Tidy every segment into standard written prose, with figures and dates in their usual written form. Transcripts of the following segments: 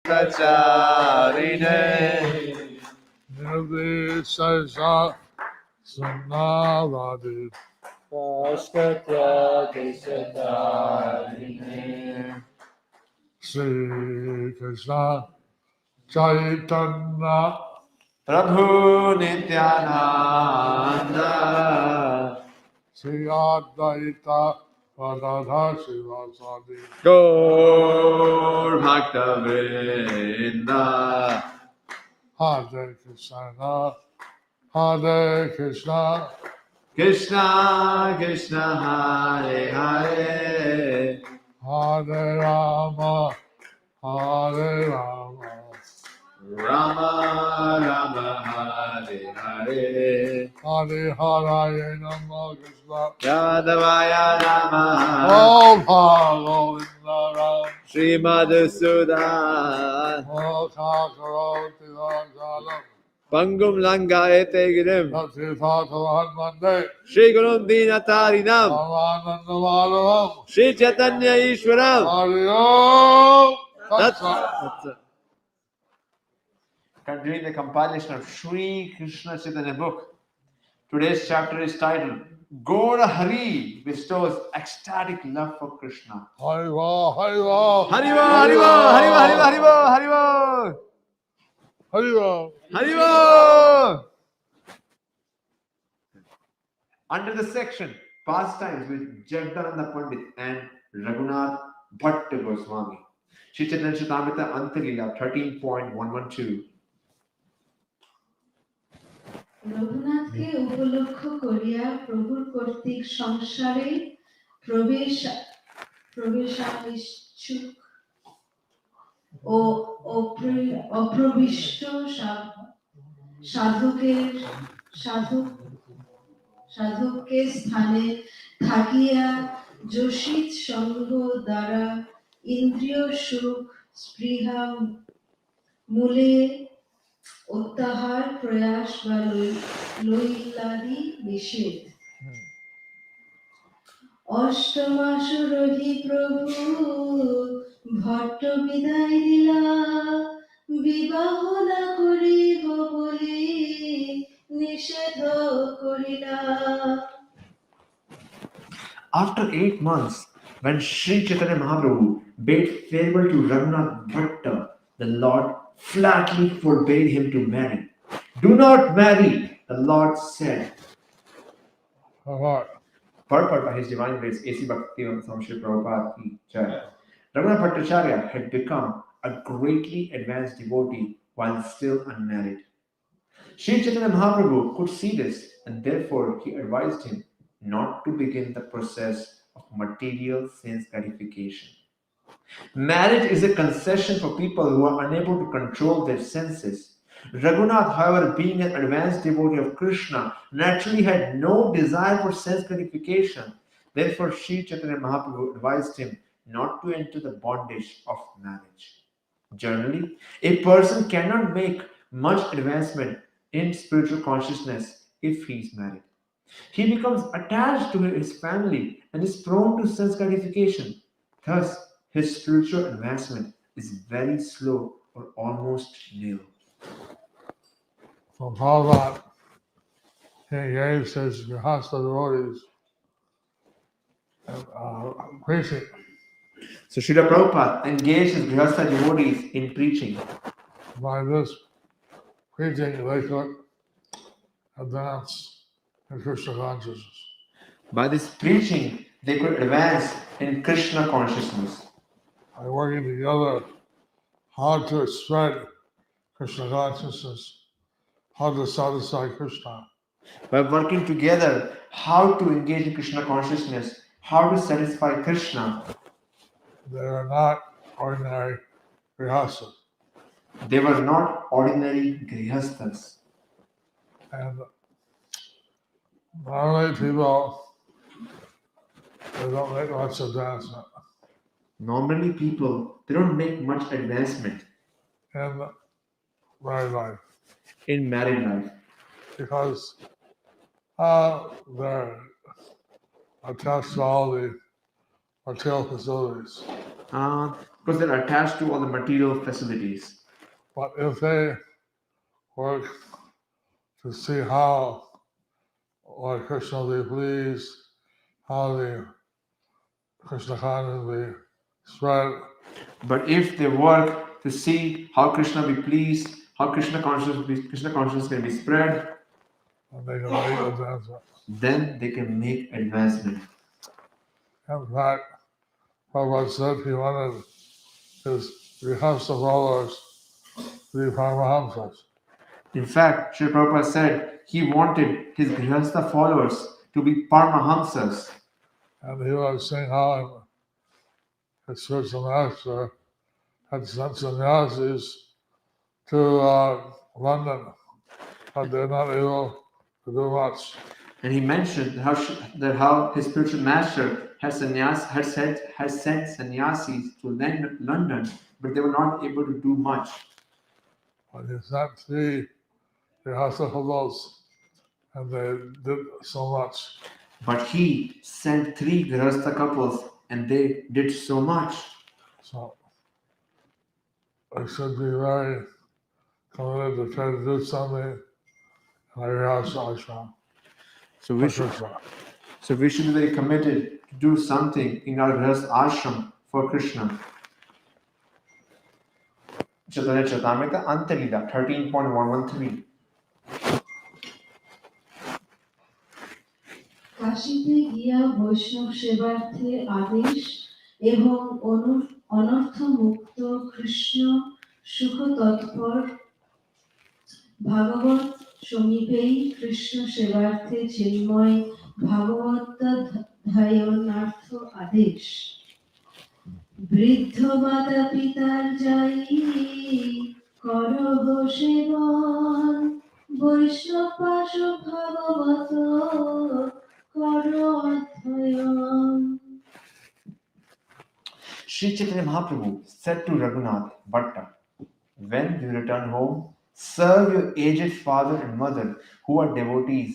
Brahmacharine Nirvishesha Sunnavadi Paskatya Dishatarine Sri Krishna Chaitanya Prabhu Nityananda Sri Advaita Gadadhar Srivasadi Gaur Bhakta Vrinda Hare Krishna Hare Krishna Krishna Krishna Hare Hare Hare Rama Hare Rama Rama Rama Hare Hare Hare Hare Namo Krishna Yadavaya Namaha Om Bhagavatam Sri Madhusudan Karoti Vajalam Pangum Langayate Girim Nati Bhagavan Mande Sri Gurum Dinatarinam Ramananda Madhavam Sri Chaitanya Ishwaram Hare Om That's Tatsa. it. Continuing the compilation of Sri Krishna Chaitanya book. Today's chapter is titled Gaura Hari bestows ecstatic love for Krishna. Hariva, Hariva, Haribo, Haribo, Haribo, Haribo, Haribo, Hariva. Haribo. Under the section Pastimes with Jagdananda Pandit and Raghunath Bhatta Goswami. Shri Chaitanya Charitamrita Antarila 13.112. রঘুনাথকে উপলক্ষ করিয়া প্রভুর কর্তৃক সংসারে প্রবেশানিচ্ছুক ও অপ্রবিষ্ট সাধককে স্থানে থাকিয়া যোশিত সঙ্গ দ্বারা ইন্দ্রিয় সুখ স্পৃহা মূলে অত্যাহার প্রয়াস বা লৈলাদি নিষেধ অষ্টমাসুরহি প্রভু ভট্ট বিদায় দিলা বিবাহ না করিব বলি নিষেধ করিলা। After 8 months, when Sri Chaitanya Mahaprabhu bade farewell to Raghunath Bhatta, the Lord flatly forbade him to marry. Do not marry, the Lord said. Purport by His Divine Grace, A.C. Bhaktivedanta Swami Srila Prabhupada Ki Jai. Raghunath Bhattacharya had become a greatly advanced devotee while still unmarried. Sri Chaitanya Mahaprabhu could see this, and therefore he advised him not to begin the process of material sense gratification. Marriage is a concession for people who are unable to control their senses. Raghunath, however, being an advanced devotee of Krishna, naturally had no desire for sense gratification. Therefore, Sri Chaitanya Mahaprabhu advised him not to enter the bondage of marriage. Generally, a person cannot make much advancement in spiritual consciousness if he is married. He becomes attached to his family and is prone to sense gratification. Thus, his spiritual advancement is very slow or almost nil. So Prabhupada, he engaged his Grihastha devotees in preaching. So Srila Prabhupada engaged his Grihastha devotees in preaching. By this preaching, they could advance in Krishna consciousness. By this preaching, they could advance in Krishna consciousness. By working together, how to spread Krishna consciousness, how to satisfy Krishna. By working together, how to engage in Krishna consciousness, how to satisfy Krishna. They are not ordinary grihasthas. They were not ordinary grihasthas. And normally people, they don't make much advancement. Normally people, they don't make much advancement In married life. In married life. Because they're attached to all the material facilities. because they're attached to all the material facilities. But if they work to see how Lord Krishna will be pleased, how the Krishna consciousness will be spread, But if they work to see how Krishna be pleased, how Krishna consciousness can be spread, and they can make advancement. then they can make advancement. In fact, Prabhupada said he wanted his Grihastha followers to be Paramahamsas. In fact, Sri Prabhupada said he wanted his Grihastha followers to be Paramahamsas. And he was saying how his spiritual master had sent sannyasis to London, but they're not able to do much. And he mentioned how his spiritual master has sent sannyasis to London, but they were not able to do much. But he sent 3 Grihastha fellows, and they did so much. But he sent 3 Grihastha couples, and they did so much. So I should be very committed to try to do something in our Grihastha ashram. So we should be very committed to do something in our Grihastha ashram for Krishna. Chaitanya Charitamrita, Anta Lila, 13.113. কাশীতে গিয়া বৈষ্ণব সেবার্থে আদেশ এবং অনর্থ মুক্ত কৃষ্ণ সুখ তৎপর ভাগবত সমীপেই কৃষ্ণ সেবার্থে চিন্ময় ভাগবতাধ্যায়নার্থ আদেশ বৃদ্ধ মাতা পিতার যাই করহ সেবন বৈষ্ণব পাশ ভাগবত কর অধ্যয়ন। Sri Chaitanya Mahaprabhu said to Raghunath Bhatta, when you return home, serve your aged father and mother who are devotees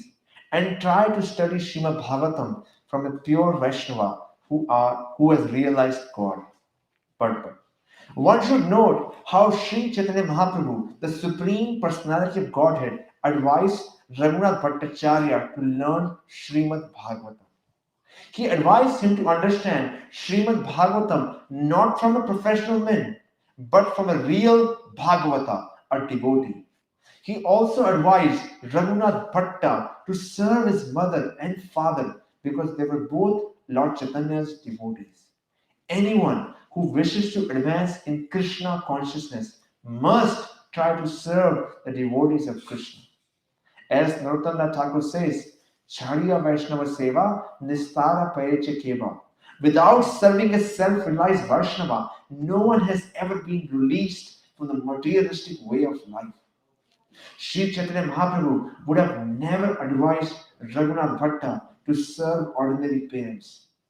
and try to study Srimad Bhagavatam from a pure Vaishnava who has realized God. But one should note how Sri Chaitanya Mahaprabhu, the Supreme Personality of Godhead, advised Raghunath Bhattacharya to learn Srimad Bhagavatam. He advised him to understand Srimad Bhagavatam not from a professional man, but from a real Bhagavata, a devotee. He also advised Raghunath Bhatta to serve his mother and father because they were both Lord Chaitanya's devotees. Anyone who wishes to advance in Krishna consciousness must try to serve the devotees of Krishna. As Narottama Thakur says, Charya Vaishnava Seva Nistara Payeche Keva. Without serving a self-realized Vaishnava, no one has ever been released from the materialistic way of life. Sri Chaitanya Mahaprabhu would have never advised Raghunath Bhatta to serve ordinary parents.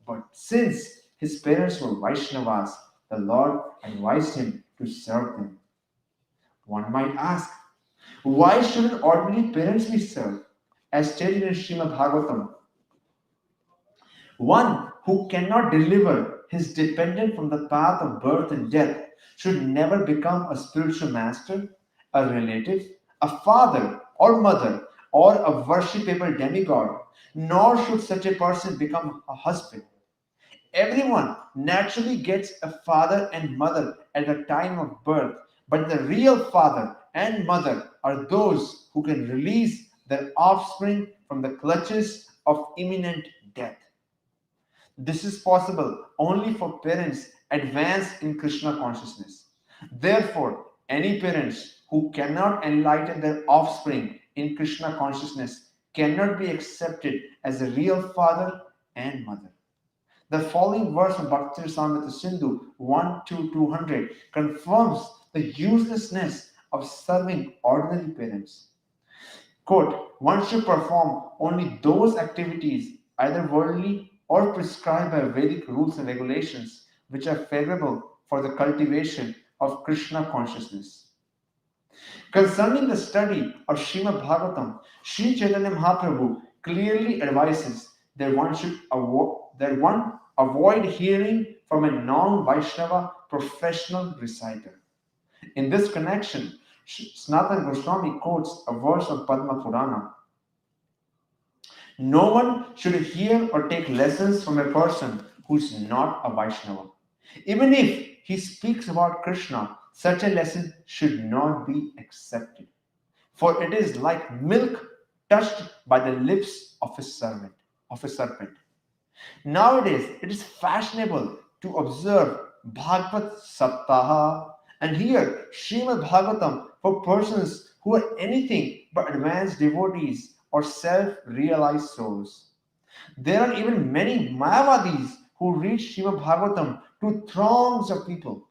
But since his parents were Vaishnavas, the Lord advised him to serve them. One might ask, why shouldn't ordinary parents be served? As stated in Srimad Bhagavatam, one who cannot deliver his dependent from the path of birth and death should never become a spiritual master, a relative, a father or mother, or a worshipable demigod, nor should such a person become a husband. Everyone naturally gets a father and mother at the time of birth, but the real father and mother are those who can release their offspring from the clutches of imminent death. This is possible only for parents advanced in Krishna consciousness. Therefore, any parents who cannot enlighten their offspring in Krishna consciousness cannot be accepted as a real father and mother. The following verse from Bhakti Rasamrita Sindhu 1-200 confirms the uselessness of serving ordinary parents. Quote, one should perform only those activities, either worldly or prescribed by Vedic rules and regulations, which are favorable for the cultivation of Krishna consciousness. Concerning the study of Srimad Bhagavatam, Sri Chaitanya Mahaprabhu clearly advises that one avoid hearing from a non-Vaishnava professional reciter. In this connection, Sanatana Goswami quotes a verse from Padma Purana. No one should hear or take lessons from a person who is not a Vaishnava. Even if he speaks about Krishna, such a lesson should not be accepted. For it is like milk touched by the lips of a serpent. Nowadays, it is fashionable to observe Bhagavad Saptaha and hear Srimad Bhagavatam for persons who are anything but advanced devotees or self-realized souls. There are even many Mayavadis who read Srimad Bhagavatam to throngs of people.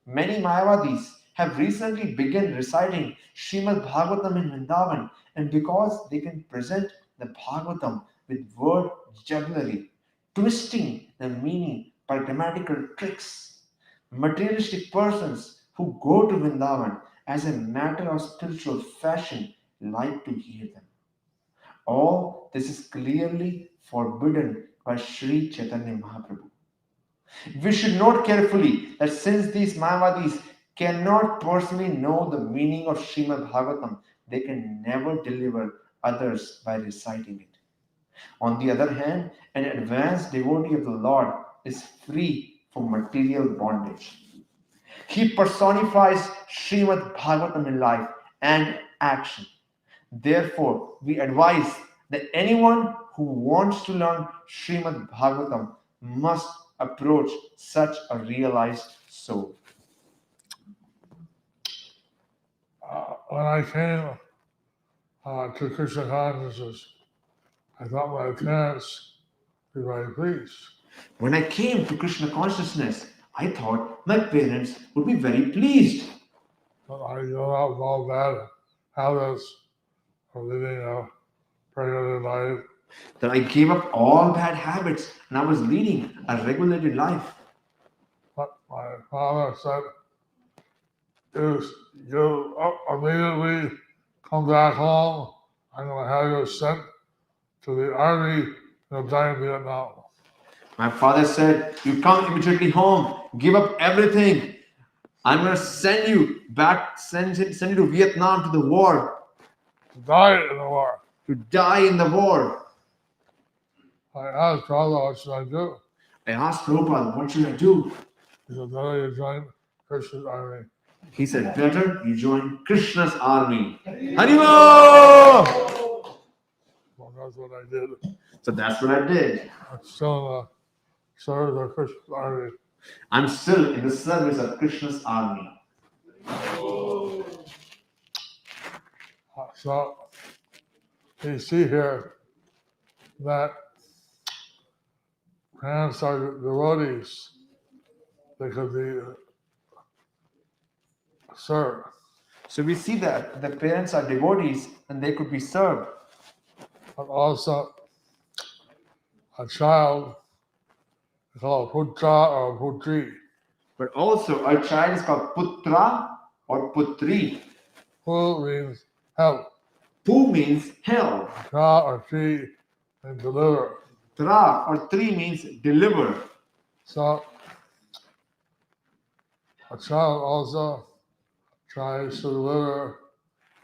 Many Mayavadis have recently begun reciting Srimad Bhagavatam in Vrindavan, and because they can present the Bhagavatam with word jugglery, twisting the meaning by grammatical tricks, materialistic persons who go to Vrindavan as a matter of spiritual fashion like to hear them. All this is clearly forbidden by Sri Chaitanya Mahaprabhu. We should note carefully that since these Mayavadis cannot personally know the meaning of Srimad Bhagavatam, they can never deliver others by reciting it. On the other hand, an advanced devotee of the Lord is free from material bondage. He personifies Srimad Bhagavatam in life and action. Therefore, we advise that anyone who wants to learn Srimad Bhagavatam must approach such a realized soul. When I came to Krishna consciousness, I thought my parents would be very pleased. When I came to Krishna consciousness, I thought my parents would be very pleased. But I gave up all bad habits of living a regular life. That I gave up all bad habits and I was leading a regulated life. But my father said, you immediately come back home, I'm going to have you sent to the army in Vietnam. My father said, "You come immediately home, give up everything. I'm going to send you back, send you to Vietnam to the war, To die in the war. to die in the war." I asked Father, what should I do? I asked Prabhupada, "What should I do?" He said, better you join Krishna's army. He said, "Better you join Krishna's army." Harima! Well, that's what I did. So that's what I did. I'm still in the service of Krishna's army. I'm still in the service of Krishna's army. So you see here that parents are devotees. They could be served. So we see that the parents are devotees and they could be served. But also a child is called putra or putri. But also a child is called Putra or Putri. Pu means help. Pu means help. Tra or tri means deliver. Tra or Tri means deliver. So a child also tries to deliver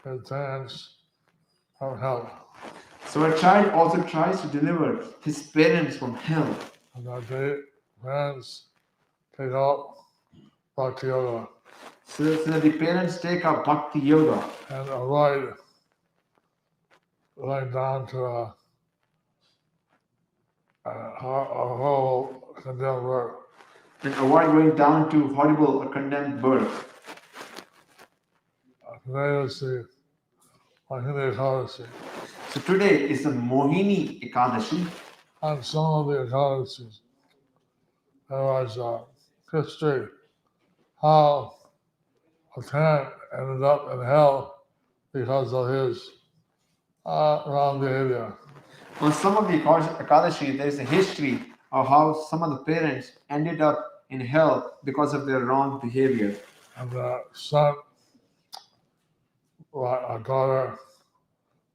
his parents from hell. So a child also tries to deliver his parents from hell. And that they parents take out bhakti yoga So that the parents take up Bhakti Yoga and avoid going down to a whole condemned work. and avoid going down to horrible or condemned birth. Today is the Mahini Ekadasi. So today is the Mohini Ekadashi. On some of the Ekadasis, there was history how a parent ended up in hell because of his wrong behavior. On some of the Ekadashi, there is a history of how some of the parents ended up in hell because of their wrong behavior. And the son, a daughter,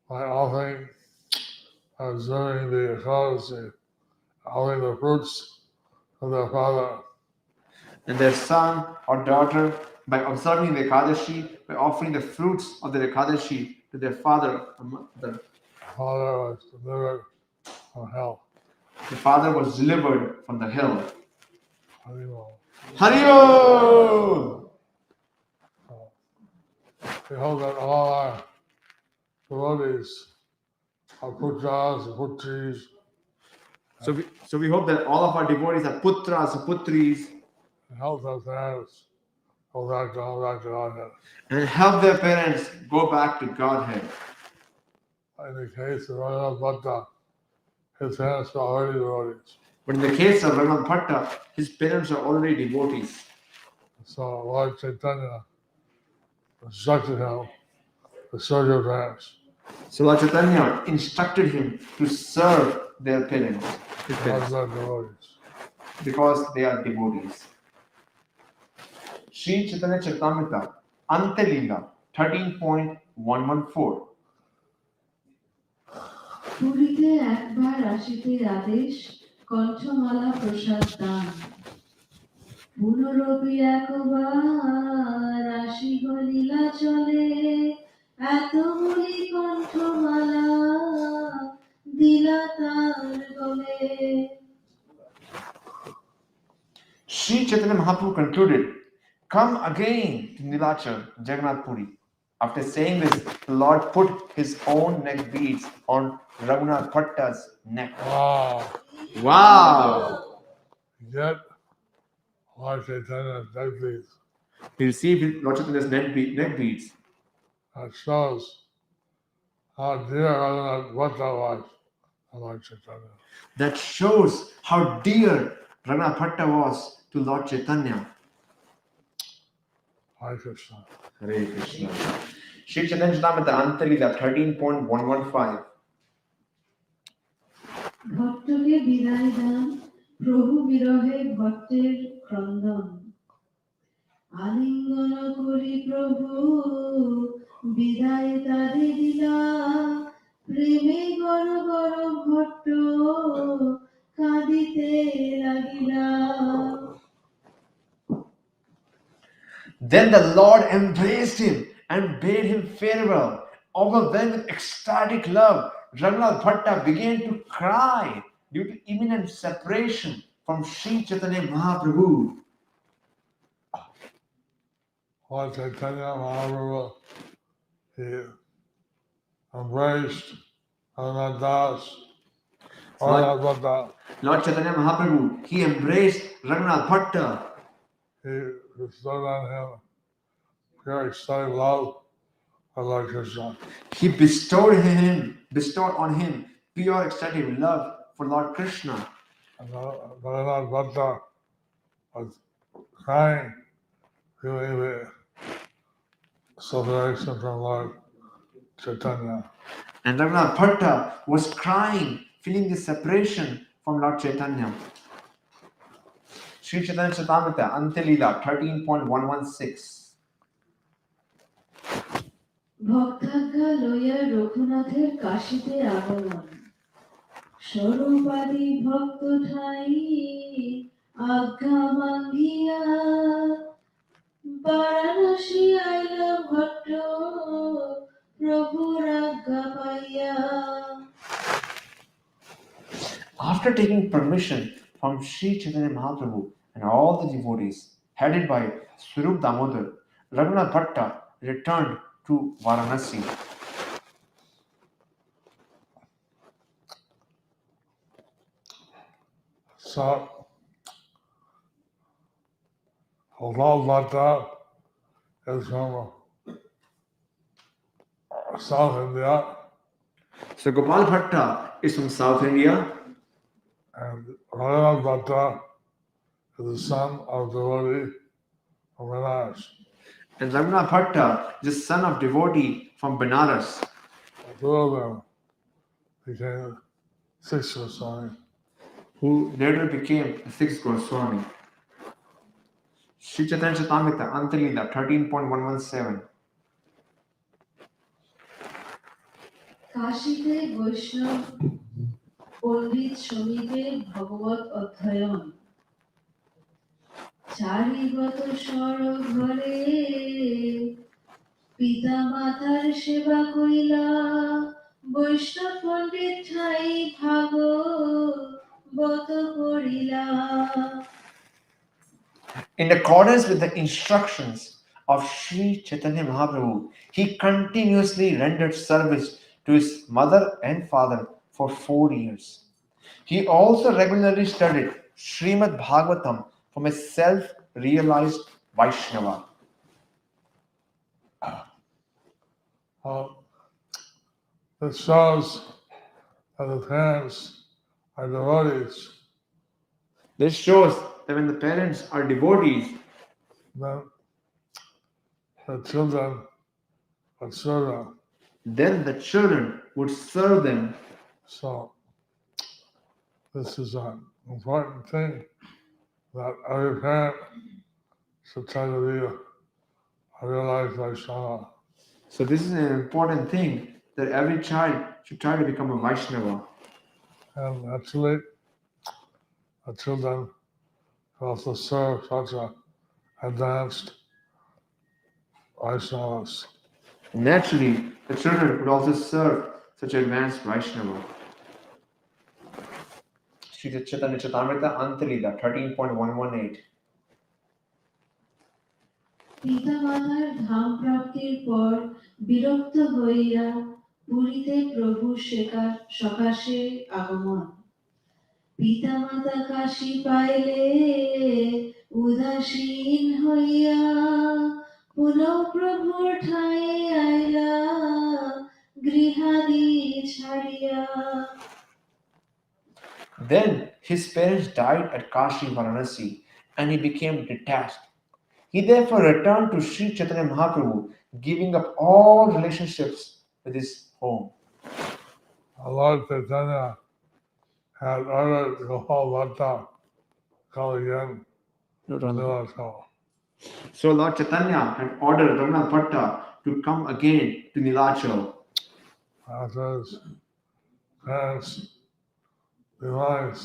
by offering, observing the Ekadasi, offering the fruits of their father. And their son or daughter, by observing the Ekadashi, by offering the fruits of the Ekadashi to their father or mother. Father was delivered from hell. The father was delivered from the hell. Haribol. Haribol! We hope that all our devotees, our putras, putris, So we hope that all of our devotees are putras, putris, and help their parents go back to Godhead. and help their parents go back to Godhead. In the case of Raghunath Bhatta, his parents were already devotees. But in the case of Raghunath Bhatta, his parents are already devotees. So Lord Chaitanya instructed him to serve your parents. So Lord Chaitanya instructed him to serve their parents, his Because parents, they're devotees. because they are devotees. Sri Chaitanya Charitamrita, Ante Lila, 13.114. পুরীতে একবার আসিতে আদেশ কণ্ঠমালা প্রসাদ দান পুনরপি একবার আসিব লীলা চলে এতগুলি কণ্ঠমালা দিলা তার গলে Sri Chaitanya Mahaprabhu concluded, "Come again to Nilachal, Jagannath Puri." After saying this, the Lord put his own neck beads on Raghunath Bhatta's neck. Wow. Wow! Yet Lord Chaitanya's neck beads. He received Lord Chaitanya's neck beads. That shows how dear Raghunath Bhatta was to Lord Chaitanya. That shows how dear Raghunath Bhatta was to Lord Chaitanya. Hare Krishna. Hare Krishna. Sri Chaitanya Charitamrita Antarila 13.115. ভট্টকে বিদায় দান প্রভু বিরহে ভট্টের ক্রন্দন আলিঙ্গন করি প্রভু বিদায় তারে দিলা প্রেমে গর গর ভট্ট কাঁদিতে লাগিলা Then the Lord embraced him and bade him farewell. Overwhelmed with ecstatic love, Raghunath Bhatta began to cry due to imminent separation from Sri Chaitanya Mahaprabhu. Lord Chaitanya Mahaprabhu, he embraced Raghunath Das, Raghunath Bhatta. Lord Chaitanya Mahaprabhu, he embraced Raghunath Bhatta. He bestowed on him pure ecstatic love for Lord Krishna. He bestowed on him pure ecstatic love for Lord Krishna. And Raghunath Bhatta was crying, feeling the separation from Lord Chaitanya. And Raghunath Bhatta was crying, feeling the separation from Lord Chaitanya. Sri Chaitanya Charitamrita Ante Lila 13.116. ভক্তাজ্ঞা লইয়া রঘুনাথের কাশীতে আগমন স্বরূপাদি ভক্ত ঠাই আজ্ঞা মাঙ্গিয়া বারাণসী আইল ভট্ট প্রভুর আজ্ঞা পাইয়া After taking permission from Sri Chaitanya Mahaprabhu and all the devotees, headed by Swarup Damodar, Raghunath Bhatta returned to Varanasi. So, Gopal Bhatta is from South India, So Gopal Bhatta is from South India, and Raghunath Bhatta is the son of devotee from Maharaj. and Raghunath Bhatta is the son of devotee from Benares. The two of them became six Swami. Who later became the sixth Goswami. Sri Chaitanya Charitamrita Ante Lila 13.117. কাশীতে বৈষ্ণব পণ্ডিত শ্রমিকের ভগবত অধ্যয়ন চারিগত সরঘরে পিতা মাতার সেবা কইলা বৈষ্ণব পণ্ডিত ঠাই ভাগবত করিলা। In accordance with the instructions of Sri Chaitanya Mahaprabhu, he continuously rendered service to his mother and father for 4 years. He also regularly studied Srimad Bhagavatam from a self-realized Vaishnava. This shows that the parents are devotees, This shows that when the parents are devotees, then the children would serve them. then the children would serve them. So this is an important thing that every parent should try to be a realized Vaishnava. So this is an important thing that every child should try to become a Vaishnava. And actually, the children will also serve such a advanced Vaishnavas. Naturally, the children would also serve such advanced Vaishnava. Sri Chaitanya Charitamrita Antalila 13.118. পিতা মাতার ধাম প্রাপ্তির পর বিরক্ত হইয়া পুরীতে প্রভু সকাশে আগমন। পিতা মাতা কাশী পাইলে উদাসীন হইয়া পুনঃ প্রভুর ঠাঁয়ে আইলা গৃহাদি ছাড়িয়া। Then his parents died at Kashi Varanasi and he became detached. He therefore returned to Sri Chaitanya Mahaprabhu, giving up all relationships with his home. Lord Chaitanya had ordered Gopal Bhatta go again to Lila. So Lord Chaitanya had ordered Raghunath Bhatta to come again to Nilachal. After his parents' demise,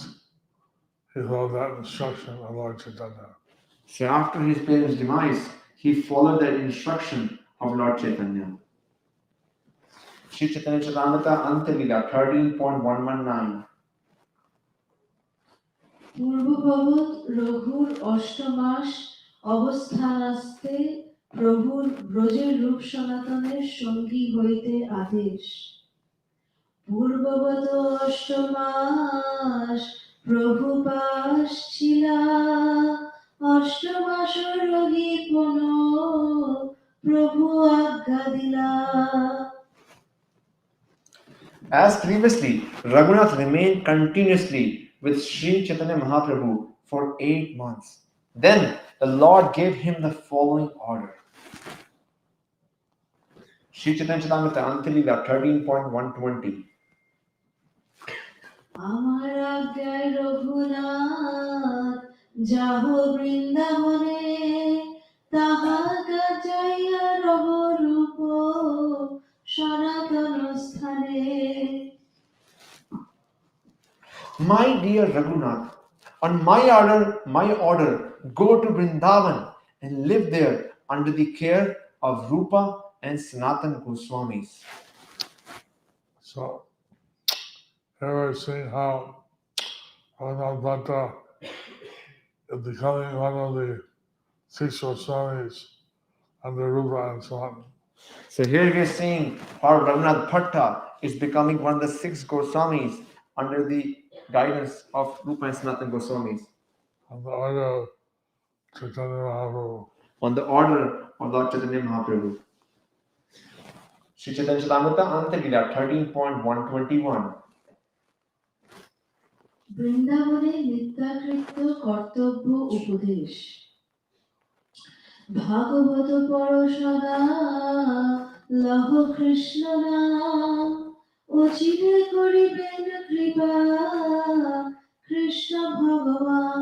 he followed that instruction of Lord Chaitanya. So after his parents' demise, he followed that instruction of Lord Chaitanya. Sri Chaitanya Charitamrita Antalila 13.119. পূর্ববৎ রঘুর অষ্টমাস অবস্থানাস্তে প্রভুর ব্রজের রূপ সনাতনের সঙ্গী হইতে আদেশ। পূর্ববৎ অষ্টমাস প্রভু পাশ ছিলা অষ্টমাস রোগী পুনঃ প্রভু আজ্ঞা দিলা। As previously, Raghunath remained continuously with Sri Chaitanya Mahaprabhu for 8 months. Then the Lord gave him the following order. Sri Chaitanya Charitamrita Antalila 13.120. আমার আজ্ঞায় রঘুনাথ যাহ বৃন্দাবনে তাহা যাইয়া রহ রূপ সনাতন স্থানে। My dear Raghunath, on my order, go to Vrindavan and live there under the care of Rupa and Sanatan Goswamis. So, here we're seeing how Raghunath Bhatta is becoming one of the 6 Goswamis under Rupa and Swami. So here we are seeing how Raghunath Bhatta is becoming one of the 6 Goswamis under the guidance of Rupa and Sanatan Goswamis. On the order of Chaitanya Mahaprabhu. On the order of Lord Chaitanya Mahaprabhu. Sri Chaitanya Charitamrita Antalila 13.121. বৃন্দাবনে নিত্যাকৃত্য কর্তব্য উপদেশ। ভাগবত পর সদা লহ কৃষ্ণ নাম অচিরে করিবেন কৃপা কৃষ্ণ ভগবান।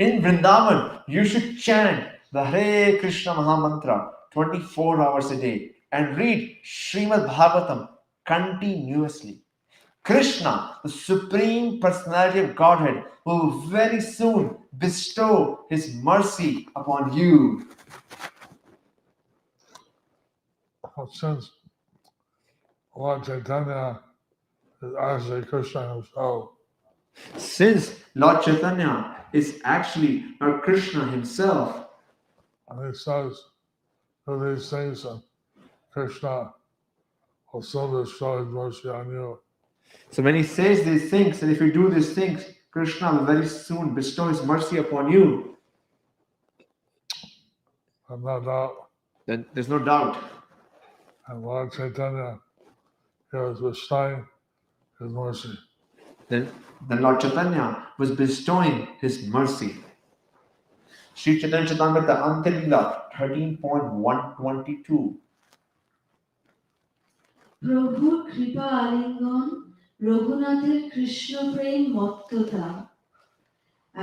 In Vrindavan, you should chant the Hare Krishna Mahamantra 24 hours a day and read Srimad Bhagavatam continuously. Krishna, the Supreme Personality of Godhead, will very soon bestow His mercy upon you. Since Lord Chaitanya is actually Krishna himself, Since Lord Chaitanya is actually Lord Krishna Himself, and he says to these things, and Krishna will soon bestow his mercy on you. so when He says these things, and if you do these things, Krishna will very soon bestow His mercy upon you. And no doubt, Then there's no doubt. and Lord Chaitanya is bestowing his mercy. Then Lord Chaitanya was bestowing His mercy. Sri Chaitanya Charitamrita Antilila 13.122. প্রভুর কৃপা আলিঙ্গন রঘুনাথের কৃষ্ণ প্রেম মত্ততা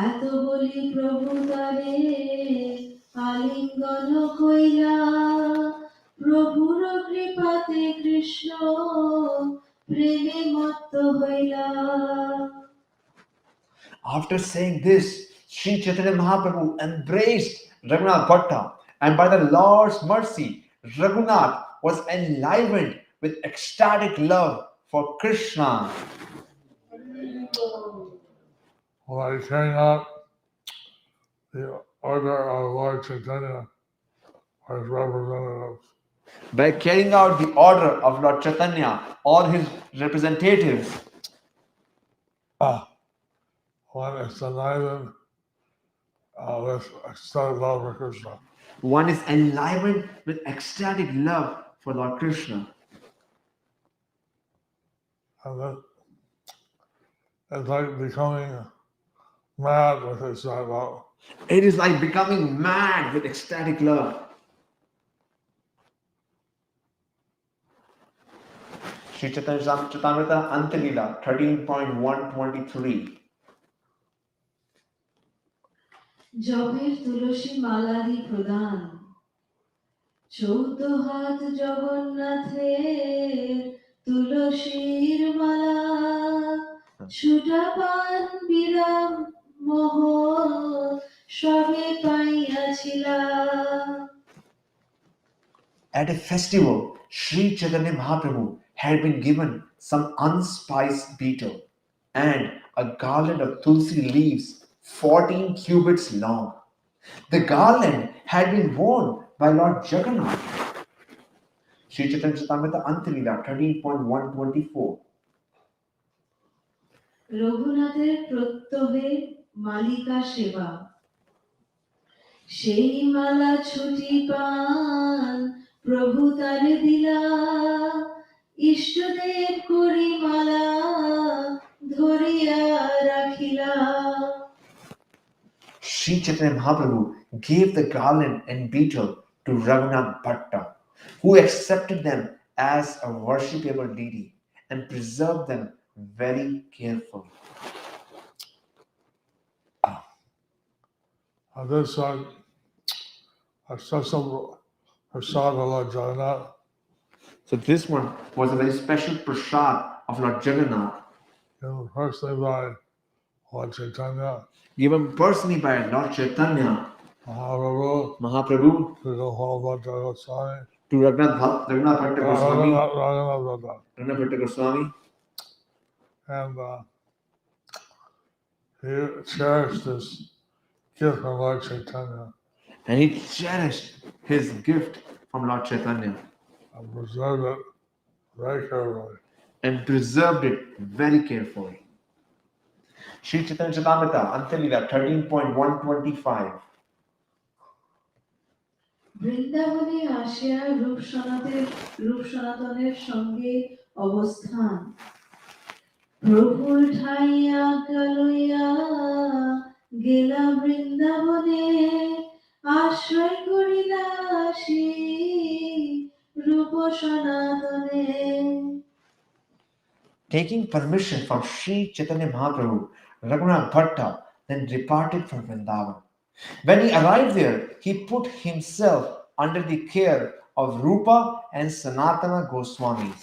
এত বলি প্রভু তারে আলিঙ্গন কইলা প্রভুর কৃপাতে কৃষ্ণ প্রেমে মত্ত হইলা। After saying this, Sri Chaitanya Mahaprabhu embraced Raghunath Bhatta, and by the Lord's mercy, Raghunath was enlivened with ecstatic love for Krishna. While carrying out the order of Lord Chaitanya or his representatives, By carrying out the order of Lord Chaitanya, all his representatives, one is enlivened with ecstatic love for Krishna. one is enlivened with ecstatic love for Lord Krishna. And that it's like becoming mad with ecstatic love. It is like becoming mad with ecstatic love. Sri Chaitanya Charitamrita Antilila 13.123. জপের তুলসী মালাদি প্রদান 14 হাত জগন্নাথের তুলসীর মালা ছুটা পান বিরাম মোহ সবে পাইয়াছিলা। At a festival, Sri Chaitanya Mahaprabhu had been given some unspiced betel and a garland of tulsi leaves 14 cubits long. The garland had been worn by Lord Jagannath. Sri Chaitanya Charitamrita Antilila 13.124. রঘুনাথের প্রত্যহে মালিকা সেবা সেই মালা ছুটি পান প্রভু তারে দিলা ইষ্টদেব করি মালা ধরিয়া রাখিলা। Sri Chaitanya Mahaprabhu gave the garland and betel to Raghunath Bhatta, who accepted them as a worshipable deity and preserved them very carefully. This accessible prasad of Lord Jagannath, So this one was a very special prasad of Lord Jagannath, given personally by Lord Chaitanya, given personally by Lord Chaitanya Mahaprabhu, Mahaprabhu to the whole Bhatta Goswami, to Raghunath Bhatta Goswami, Raghunath Bhatta. Raghunath Bhatta Goswami, And he cherished this gift from Lord Chaitanya and he cherished his gift from Lord Chaitanya and preserved it very carefully. and preserved it very carefully. Sri Chaitanya Charitamrita Antilila 13.125. বৃন্দাবনে আসিয়া রূপ সনাতনের সঙ্গে অবস্থান প্রভুর ঠাইয়া লইয়া গেলা বৃন্দাবনে আশ্রয় করিলা রূপ সনাতনে। Taking permission from Sri Chaitanya Mahaprabhu, Raghunath Bhatta then departed from Vrindavan. When he arrived there, he put himself under the care of Rupa and Sanatana Goswamis.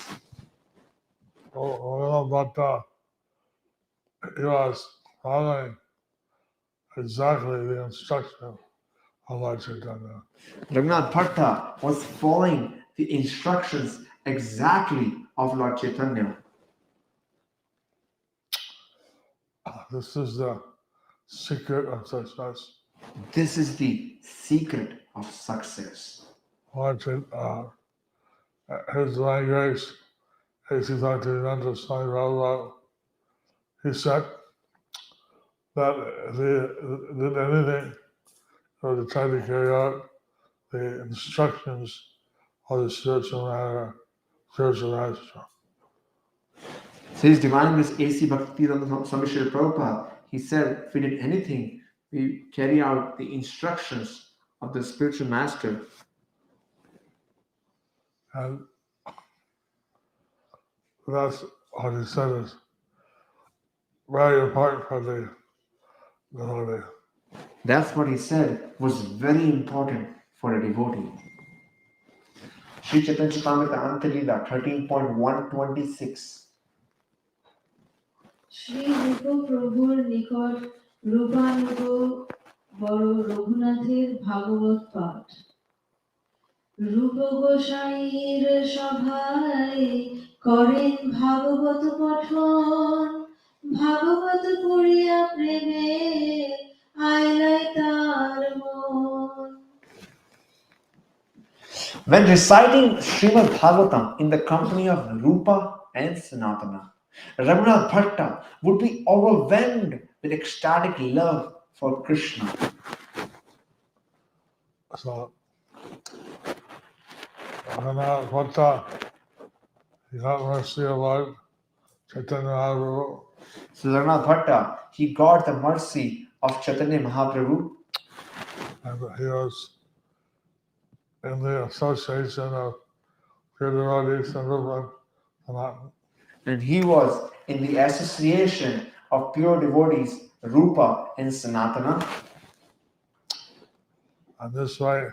but he was following exactly the instruction of Lord Chaitanya. Raghunath Bhatta was following the instructions exactly of Lord Chaitanya. This is the secret of success. This is the secret of success. Lord Chaitanya, His Divine Grace, A.C. Bhaktivedanta Swami Prabhupada, he said that if he did anything or to try to carry out the instructions of the spiritual master. So His Divine Grace A.C. Bhaktivedanta Swami Srila Prabhupada, he said, if we did anything, we carry out the instructions of the spiritual master. And that's what he said is very important for the devotee. That's what he said was very important for a devotee. Sri Chaitanya Charitamrita Antalila 13.126. Shri রূপ প্রভুর নিকট রূপানুগ বড় রঘুনাথের ভাগবত পাঠ রূপ গোসাইর সভায় করেন ভাগবত পঠন ভাগবত পড়িয়া প্রেমে আইলাই তার মন। When reciting Srimad Bhagavatam in the company of Rupa and Sanatana, Raghunath Bhatta would be overwhelmed with ecstatic love for Krishna. So, Raghunath Bhatta, he got mercy of Lord Chaitanya Mahaprabhu, So Raghunath Bhatta, he got the mercy of Chaitanya Mahaprabhu, and he was in the association of pure devotees and Rupa Sanatana. and he was in the association of pure devotees Rupa and Sanatana. And this way,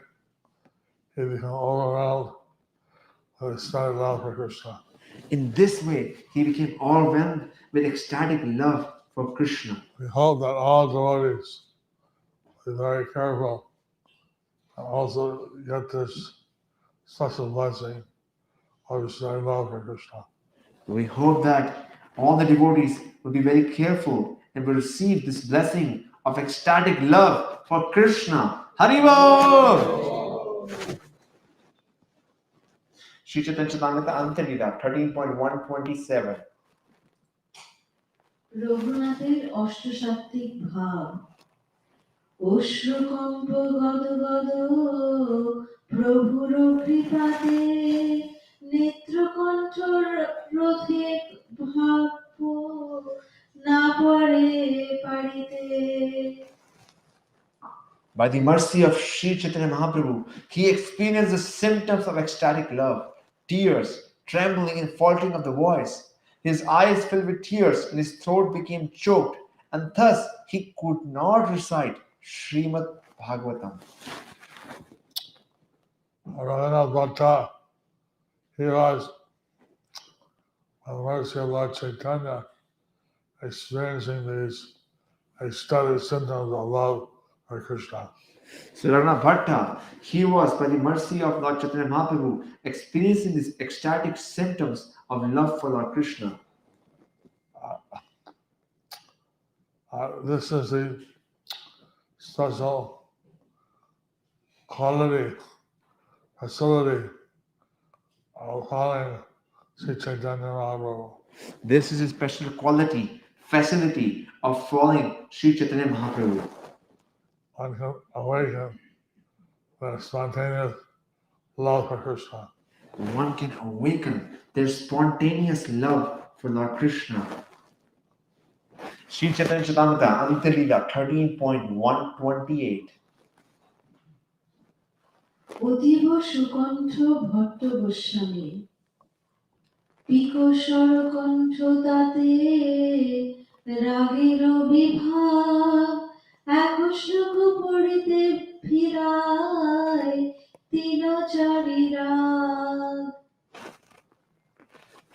he became overwhelmed with ecstatic love for Krishna. In this way, he became overwhelmed with ecstatic love for Krishna. We hope that all devotees be very careful and also get this special blessing of ecstatic love for Krishna. We hope that all the devotees will be very careful and will receive this blessing of ecstatic love for Krishna. Haribo! Sri Chaitanya Charitamrita Antalila 13.127. রঘুনাথের অষ্টসাত্ত্বিক ভাব অশ্রুকম্প গদ গদ প্রভুর কৃপাতে নেত্রকণ্ঠ রথে ভাব না পড়ে পারিতে। By the mercy of Sri Chaitanya Mahaprabhu, he experienced the symptoms of ecstatic love, tears, trembling and faltering of the voice. His eyes filled with tears and his throat became choked, and thus he could not recite Srimad Bhagavatam. Raghunath Bhatta, he was, by the mercy of Lord Chaitanya, experiencing these ecstatic symptoms of love for Krishna. So Raghunath Bhatta, he was, by the mercy of Lord Chaitanya Mahaprabhu, experiencing these ecstatic symptoms of love for Lord Krishna. This is the special quality, facility of calling Sri Chaitanya Mahaprabhu. This is a special quality, facility of following Sri Chaitanya Mahaprabhu. One can awaken the spontaneous love for Krishna. One can awaken their spontaneous love for Lord Krishna. Sri Chaitanya Charitamrita Antalila 13.128. অতীব সুকণ্ঠ ভট্ট গোস্বামী পিকস্বর কণ্ঠ তাতে রাগের বিভাব এক শ্লোক পড়িতে ফিরায় তিন চারি রাগ।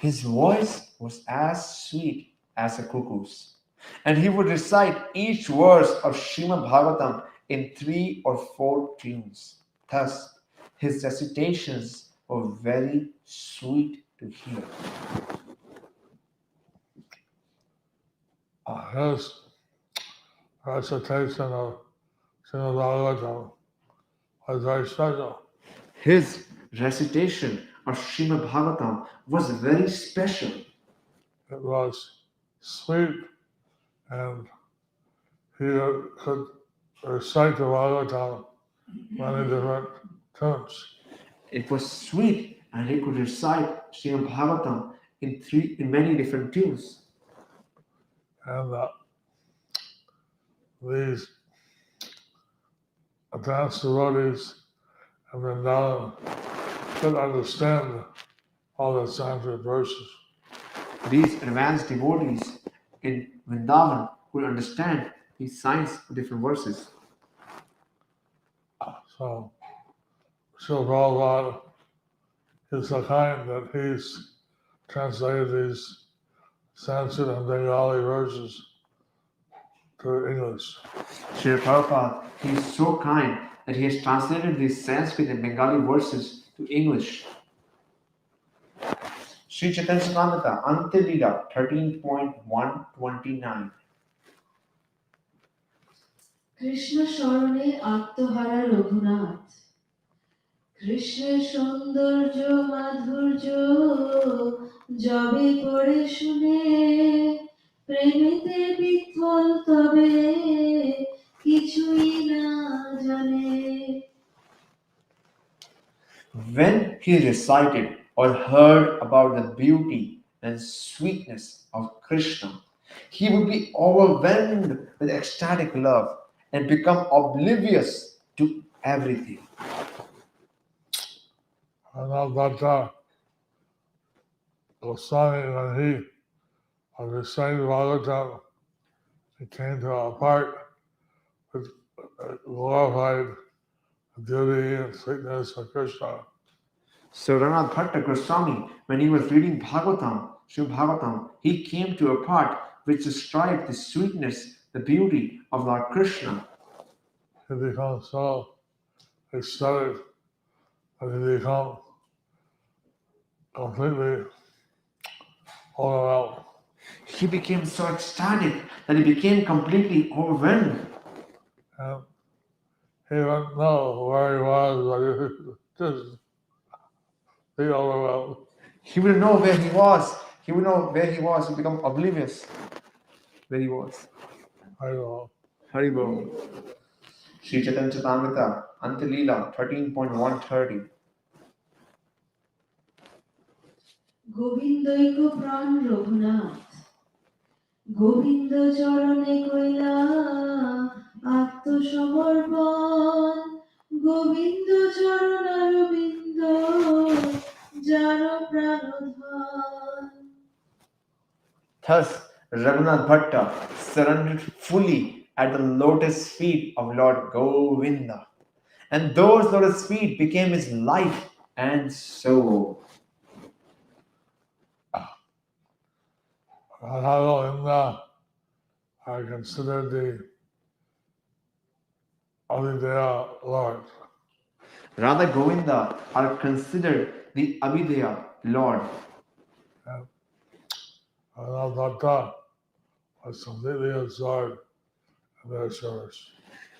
His voice was as sweet as a cuckoo's, and he would recite each verse of Srimad Bhagavatam in 3 or 4 tunes. Thus, his recitations were very sweet to hear. His recitation of Srimad Bhagavatam was very special. His recitation of Srimad Bhagavatam was very special. It was sweet, and he could recite the Bhagavatam many different tunes. It was sweet, and he could recite Srimad Bhagavatam in many different tunes. And these advanced devotees of Vrindavan could understand all the Sanskrit verses. These advanced devotees in Vrindavan could understand these signs of different verses. So, Srila Prabhupada is so kind that he's translated these Sanskrit and Bengali verses to English. Srila Prabhupada, he is so kind that he has translated these Sanskrit and Bengali verses to English. Sri Chaitanya Charitamrita, Ante Lila 13.129. Krishna স্মরণে আত্মহারা রঘুনাথ, কৃষ্ণের সৌন্দর্য মাধুর্য যবে পড়ে শুনে, প্রেমেতে বিফল তবে কিছুই না জানে। When he recited or heard about the beauty and sweetness of Krishna, he would be overwhelmed with ecstatic love and become oblivious to everything. Anabhata Swami, when he was reciting Bhagavatam, he came to a part which glorified the beauty and sweetness of Krishna. So Raghunath Bhatta Goswami, when he was reading Bhagavatam, Srimad Bhagavatam, he came to a part which described the sweetness, the beauty of Lord Krishna. He becomes so ecstatic that he becomes completely overwhelmed. He became so ecstatic that he became completely overwhelmed. And he didn't know where he was, but he just be overwhelmed. He would know where he was. He would know where he was. He become oblivious where he was. Haribol. Sri Chaitanya Charitamrita, Ante Lila 13.130. গোবিন্দৈক প্রাণ রঘুনাথ, গোবিন্দ চরণে কইলা আত্মসমর্পণ, গোবিন্দ চরণ অরবিন্দ যার প্রাণধন। Thus, Raghunath Bhatta surrendered fully at the lotus feet of Lord Govinda, and those lotus feet became his life and soul. Radha Govinda are considered the Avidya Lord. Radha Govinda are considered the Abhidheya Lord. And Raghunath Bhatta was completely absorbed in their service.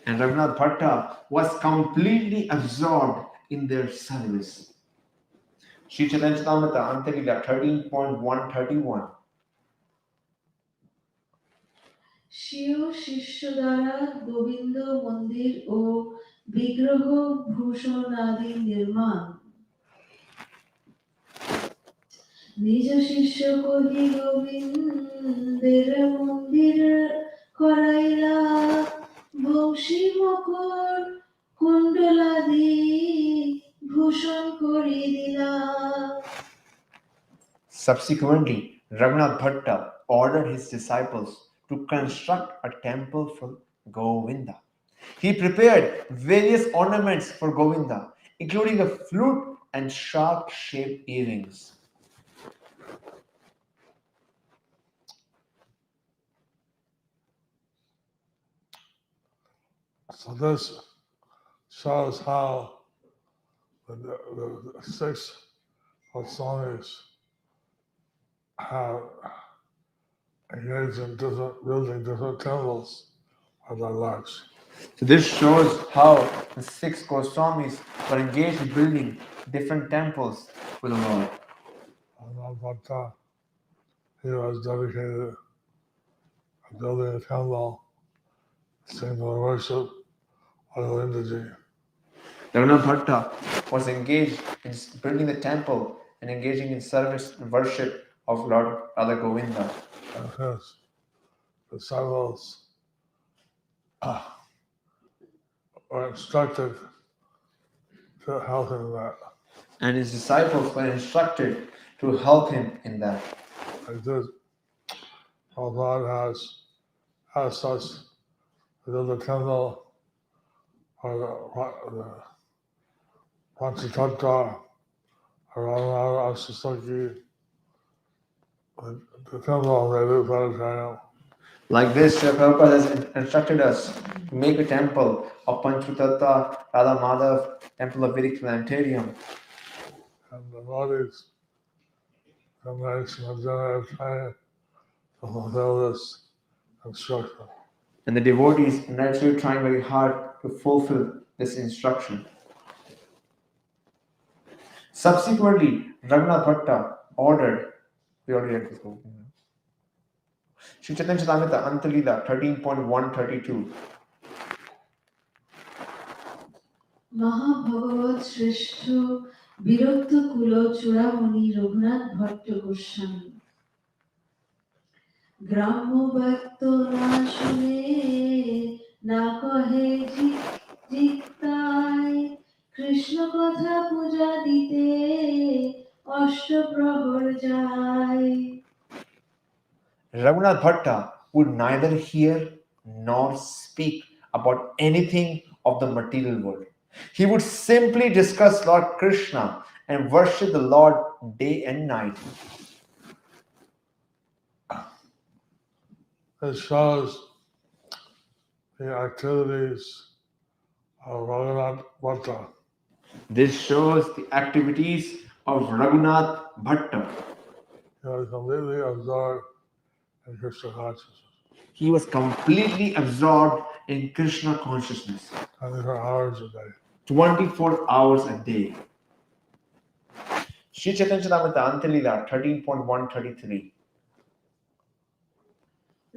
And Raghunath Bhatta was completely absorbed in their service. Sri Chaitanya Charitamrita, Ante Lila 13.131. স্বীয় শিষ্য দ্বারা গোবিন্দ মন্দির ও বিগ্রহ ভূষণ আদি নির্মাণ, নিজ শিষ্য কহি গোবিন্দের মন্দির করাইলা, বংশী মকর কুণ্ডলাদি ভূষণ করি দিলা। Subsequently, Raghunath Bhatta ordered his disciples to construct a temple for Govinda. He prepared various ornaments for Govinda, including a flute and shark-shaped earrings. So this shows how the six Goswamis have engaged in building different temples of their lives. So this shows how the six Goswamis were engaged in building different temples for the Lord. Jayapataka, he was dedicated to building a temple, singular worship of Lindaji. Raghunath Bhatta was engaged in building the temple and engaging in service and worship of Lord Radha Govinda. And his disciples were instructed to help him in that. And his disciples were instructed to help him in that. Like this, Prabhupada has asked us to build a temple for the Panchatattva, around Sasaki, the temple of Jayapataka. Like this, Srila Prabhupada has instructed us to make a temple of Panchatattva, Radha Madhav, temple of Vedic planetarium. And the devotees from the ancient general time to fulfill this instruction. And the devotees are naturally trying very hard to fulfill this instruction. Subsequently, Raghunath Bhatta ordered, we already read this book. Sri Chaitanya Charitamrita Anta Lila 13.132. মহাভগবত শ্রেষ্ঠ বিরক্ত কুল চূড়ামণি রঘুনাথ ভট্ট গোস্বামী গ্রাম্য ব্যক্ত না শুনে না কহে জিক্তায় কৃষ্ণ কথা পূজা দিতে অষ্টপ্রহর যায় Raghunath Bhatta would neither hear nor speak about anything of the material world. He would simply discuss Lord Krishna and worship the Lord day and night. It shows the activities of Raghunath Bhatta. This shows the activities of Raghunath Bhatta. He was completely absorbed in Krishna consciousness. He was completely absorbed in Krishna consciousness 24 hours a day. 24 hours a day. Sri Chaitanya Charitamrita Anta Lila 13.133.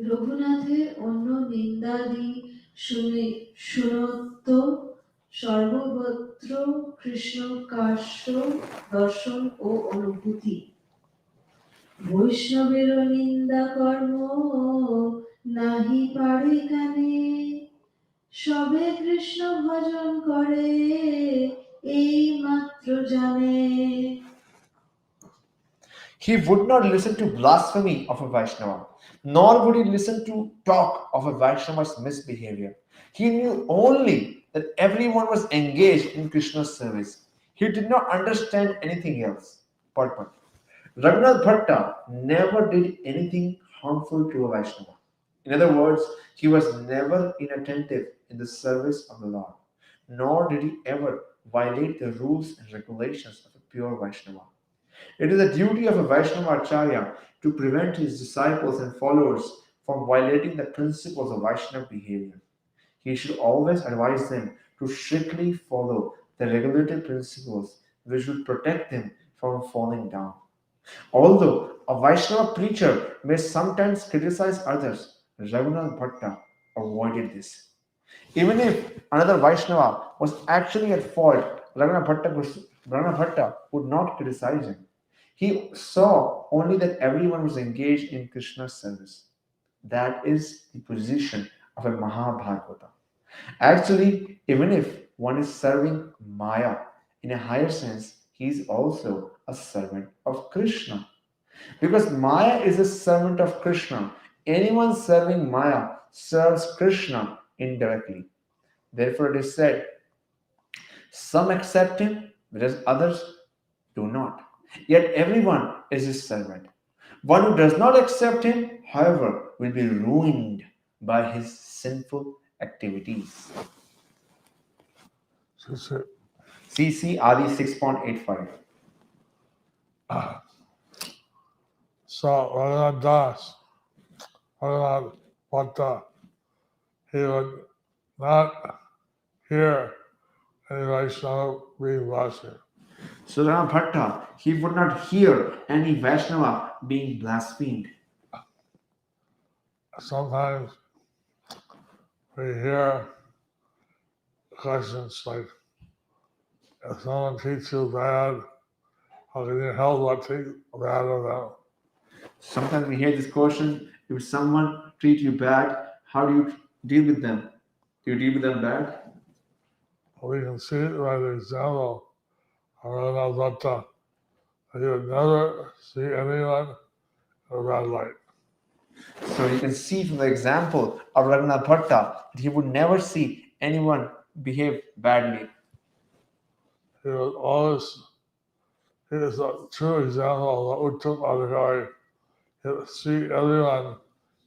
রঘুনাথের অন্য নিন্দাদি শুনত্ব সর্বত্র কৃষ্ণ কাশ্য দর্শন ও অনুভূতি বৈষ্ণবের নিন্দা কর্ম নাহি পারে কানে সবে কৃষ্ণ ভজন করে এই মাত্র জানে He would not listen to blasphemy of a Vaishnava, nor would he listen to talk of a Vaishnava's misbehavior. He knew only that everyone was engaged in Krishna's service. He did not understand anything else. Purport. Raghunath Bhatta never did anything harmful to a Vaishnava. In other words, he was never inattentive in the service of the Lord, nor did he ever violate the rules and regulations of a pure Vaishnava. It is the duty of a Vaishnava Acharya to prevent his disciples and followers from violating the principles of Vaishnava behavior. He should always advise them to strictly follow the regulated principles which will protect them from falling down. Although a Vaishnava preacher may sometimes criticize others, Raghunath Bhatta avoided this. Even if another Vaishnava was actually at fault, Raghunath Bhatta would not criticize him. He saw only that everyone was engaged in Krishna's service. That is the position of a Mahabhagavata. Actually, even if one is serving Maya, in a higher sense, he is also a servant of Krishna. Because Maya is a servant of Krishna, anyone serving Maya serves Krishna indirectly. Therefore, it is said, some accept him, whereas others do not. Yet everyone is his servant. One who does not accept him, however, will be ruined by his sinful activities. CC Adi 6.85. So Raghunath Das, Raghunath Bhatta, he would not hear any Vaishnava being blasphemed. So Raghunath Bhatta, he would not hear any Vaishnava being blasphemed. Sometimes we hear questions like, if someone treats you bad, how can you help but think bad of them? Sometimes we hear this question, if someone treats you bad, how do you deal with them? Do you deal with them bad? We can see it by the example of Raghunath Bhatta. He would never see anyone in a bad light. So you can see from the example of Raghunath Bhatta that he would never see anyone behave badly. He was always, he is a true example of the Uttam Adhikari. He would see everyone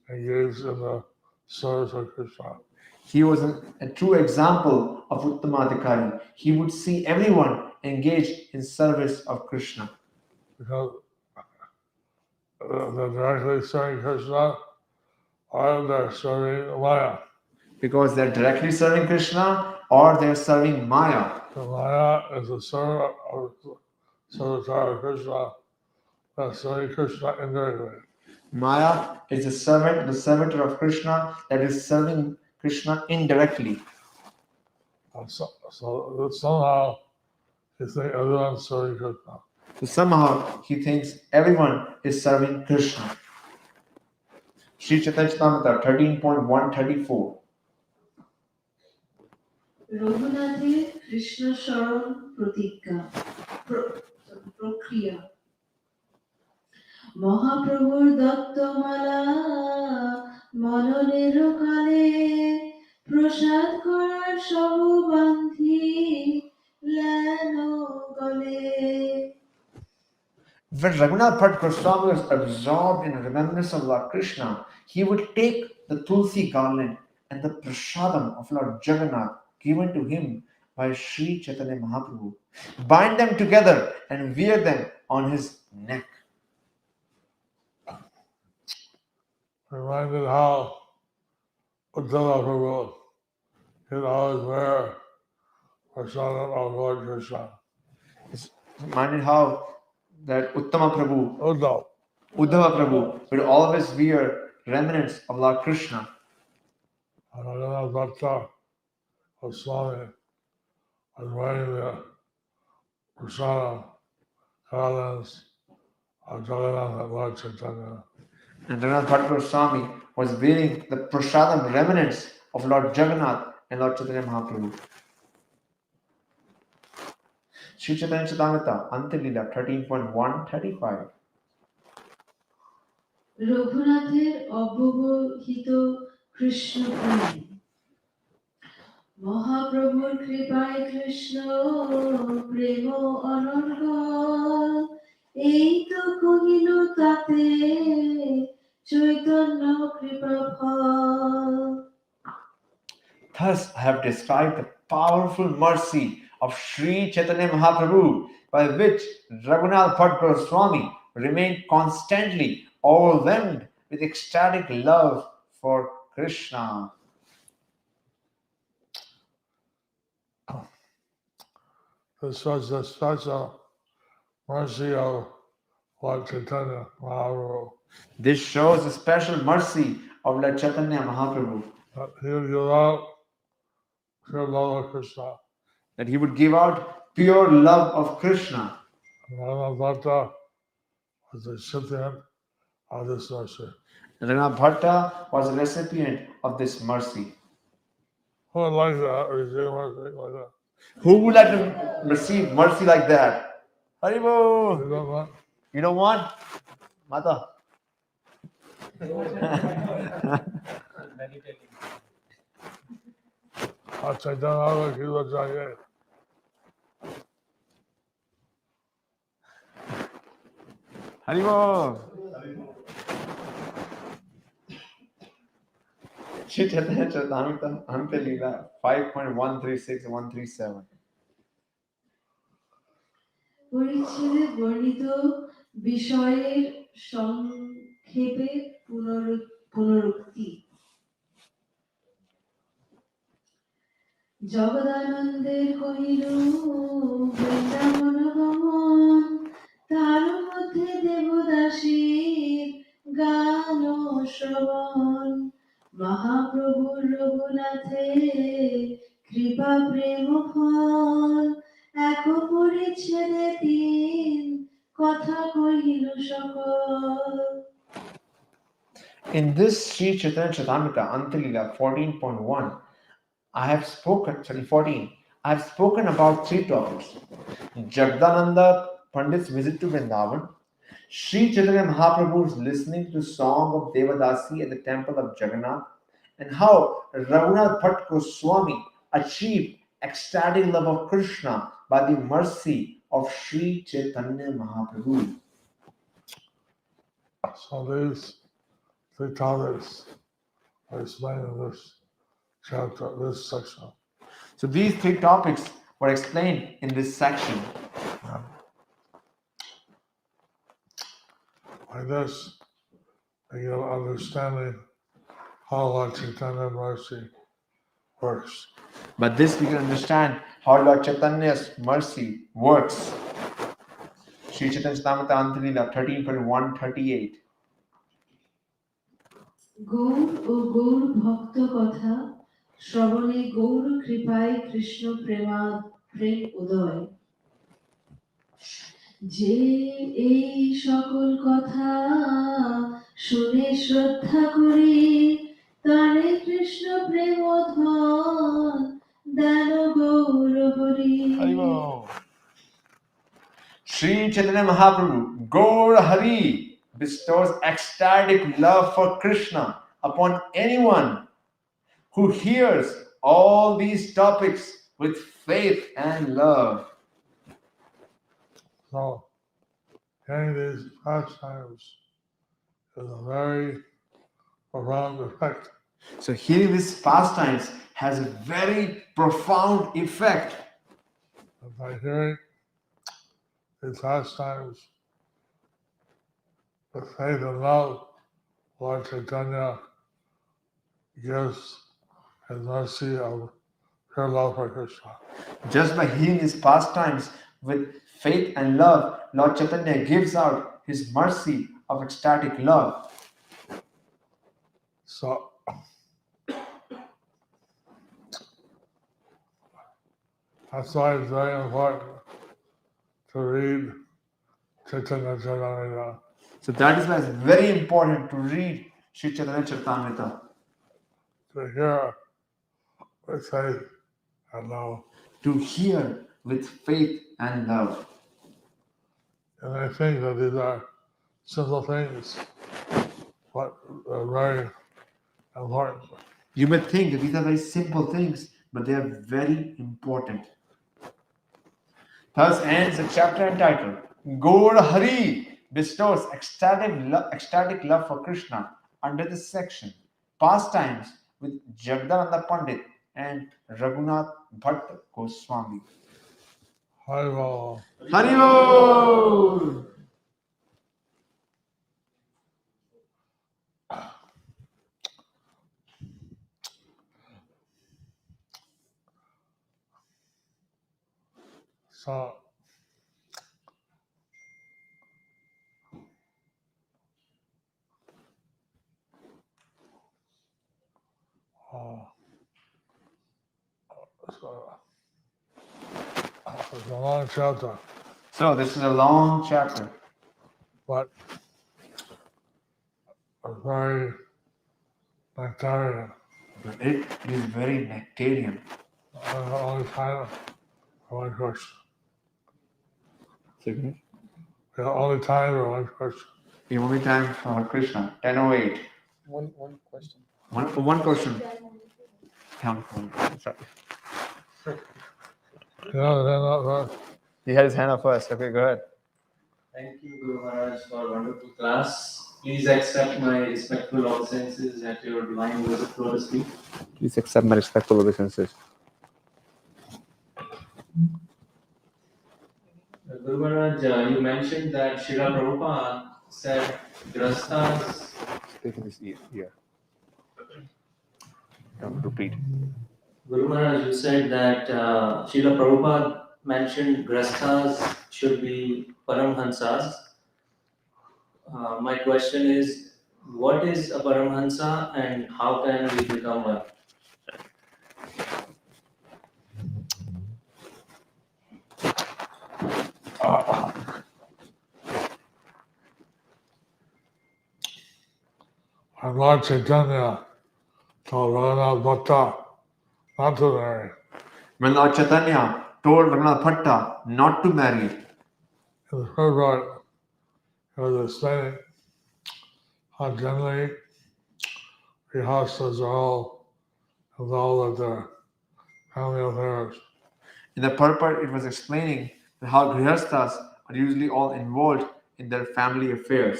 engaged in the service of Krishna. He was a true example of Uttamadhikari. He would see everyone engaged in service of Krishna. Because they're directly serving Krishna or they're serving Maya. Because they're directly serving Krishna or they're serving Maya. So Maya is a servant of servitor of Krishna that's serving Krishna indirectly. Maya is the servitor of Krishna that is serving Krishna indirectly. So somehow you think everyone's serving Krishna. So somehow he thinks everyone is serving Krishna. Sri Chaitanya Charitamrita 13.134. রঘুনাথের Krishna স্মরণ প্রতিজ্ঞা প্রক্রিয়া মহাপ্রভুর দত্তমালা মননের কালে প্রসাদ করার সব বান্ধি lane গলে When Raghunath Bhatt Goswami was absorbed in remembrance of Lord Krishna, he would take the Tulsi garland and the prasadam of Lord Jagannath given to him by Sri Chaitanya Mahaprabhu, bind them together and wear them on his neck. Reminded how Uttama Prabhu he'd always wear prasadam of Lord Krishna. It's reminded how that Uttama Prabhu, Uddhava Prabhu, would always wear remnants of Lord Krishna. Raghunath Bhatta of Swami was wearing the prasadam garlands of Jagannath and Lord Chaitanya. And Raghunath Bhatt Goswami was wearing the prasadam remnants of Lord Jagannath and Lord Chaitanya Mahaprabhu. Sri Chaitanya Charitamrita, Ante Lila 13.135. রঘুনাথের অব্যবহিত Krishna প্রেম মহাপ্রভুর কৃপায় কৃষ্ণ প্রেম অনর্গল এই তো কহিল তাতে চৈতন্য কৃপা ফল Thus I have described the powerful mercy of Sri Chaitanya Mahaprabhu, by which Raghunath Bhatt Goswami remained constantly overwhelmed with ecstatic love for Krishna. This was the special mercy of Lord Chaitanya Mahaprabhu. This shows the special mercy of Lord Chaitanya Mahaprabhu, That he would give out pure love of Krishna. that he would give out pure love of Krishna. Raghunath Bhatta was the recipient of this mercy. Raghunath Bhatta was a recipient of this mercy. Who would like that, receive mercy like that? Who would like to receive mercy like that? Haribo! You don't want? You don't want? Mata. Chaitanya ki bachaye. Haribo! Shri Chaitanya Charitamrita, Ante Lila 5.136 and 137. পরিচ্ছেদে বর্ণিত বিষয়ের সংক্ষেপে পুনরুক্তি। জগদানন্দের কহিল বৃন্দাবন গমন, তার মধ্যে দেবদাসীর গান ও শ্রবণ। মহাপ্রভুর রঘুনাথে কৃপা প্রেম ফল, এক পরিচ্ছেদে তিন কথা কহিল সকল। In this Sri Chaitanya Charitamrita Antalila 14.1, I have spoken about three topics. Jagdananda Pandit's visit to Vrindavan, Sri Chaitanya Mahaprabhu's listening to song of Devadasi at the temple of Jagannath, and how Raghunath Bhatt Goswami achieved ecstatic love of Krishna by the mercy of Sri Chaitanya Mahaprabhu. So these three topics are explained in this chapter, this section. So these three topics were explained in this section. Like this, they give understanding how Lord Chaitanya mercy works. By this we can understand how Lord Chaitanya's mercy works. Sri Chaitanya Charitamrita Antalila 13.138. Gour ও গৌর ভক্ত কথা শ্রবণে গৌর কৃপায় কৃষ্ণ প্রেম উদয়। যে এই সকল কথা শুনে শ্রদ্ধা করি, তারে কৃষ্ণ প্রেম ধন দান Gour Hari. Sri Chaitanya Mahaprabhu, Gaur Hari, bestows ecstatic love for Krishna upon anyone who hears all these topics with faith and love. So, hearing these pastimes is a very profound effect. So hearing these pastimes has a very profound effect. And by hearing these pastimes with faith and love, Lord Chaitanya gives his mercy of pure love for Krishna. Just by hearing these pastimes with faith and love, Lord Chaitanya gives out his mercy of ecstatic love. So, that's why it's very important to read Chaitanya Charitamrita. So that is why it's very important to read Sri Chaitanya Charitamrita, To hear with faith and love. to hear with faith and love. And I think that these are simple things, but they're very important. You may think that these are very simple things, but they are very important. Thus ends the chapter entitled Gaur Hari bestows ecstatic love for Krishna under this section, pastimes with Jagdananda Pandit and Raghunath Bhatt Goswami. Haribol. Haribol! So, it's a long chapter, So this is a long chapter, but it's very nectarian. but it is very nectarian. Only time for one question. Second. We have only time for one question. The only time for Krishna, 10:08. One question. One question. Count one. Sorry. He had his hand up first. Okay, go ahead. Thank you, Guru Maharaj, for wonderful class. Please accept my respectful obeisances at your divine lotus feet. Please accept my respectful obeisances. Guru Maharaj, you mentioned that Srila Prabhupada said Grastas. Taking this ear. Repeat. Guru Maharaj, you said that Srila Prabhupada mentioned Grastas should be Paramhansas. My question is, what is a Paramhansa and how can we become one? And Lord Chaitanya told Raghunath Bhatta not to marry. When Lord Chaitanya told Raghunath Bhatta not to marry, In the third part, he was explaining how generally grihastas are all involved with their family affairs. in the purport it was explaining how grihasthas are usually all involved in their family affairs,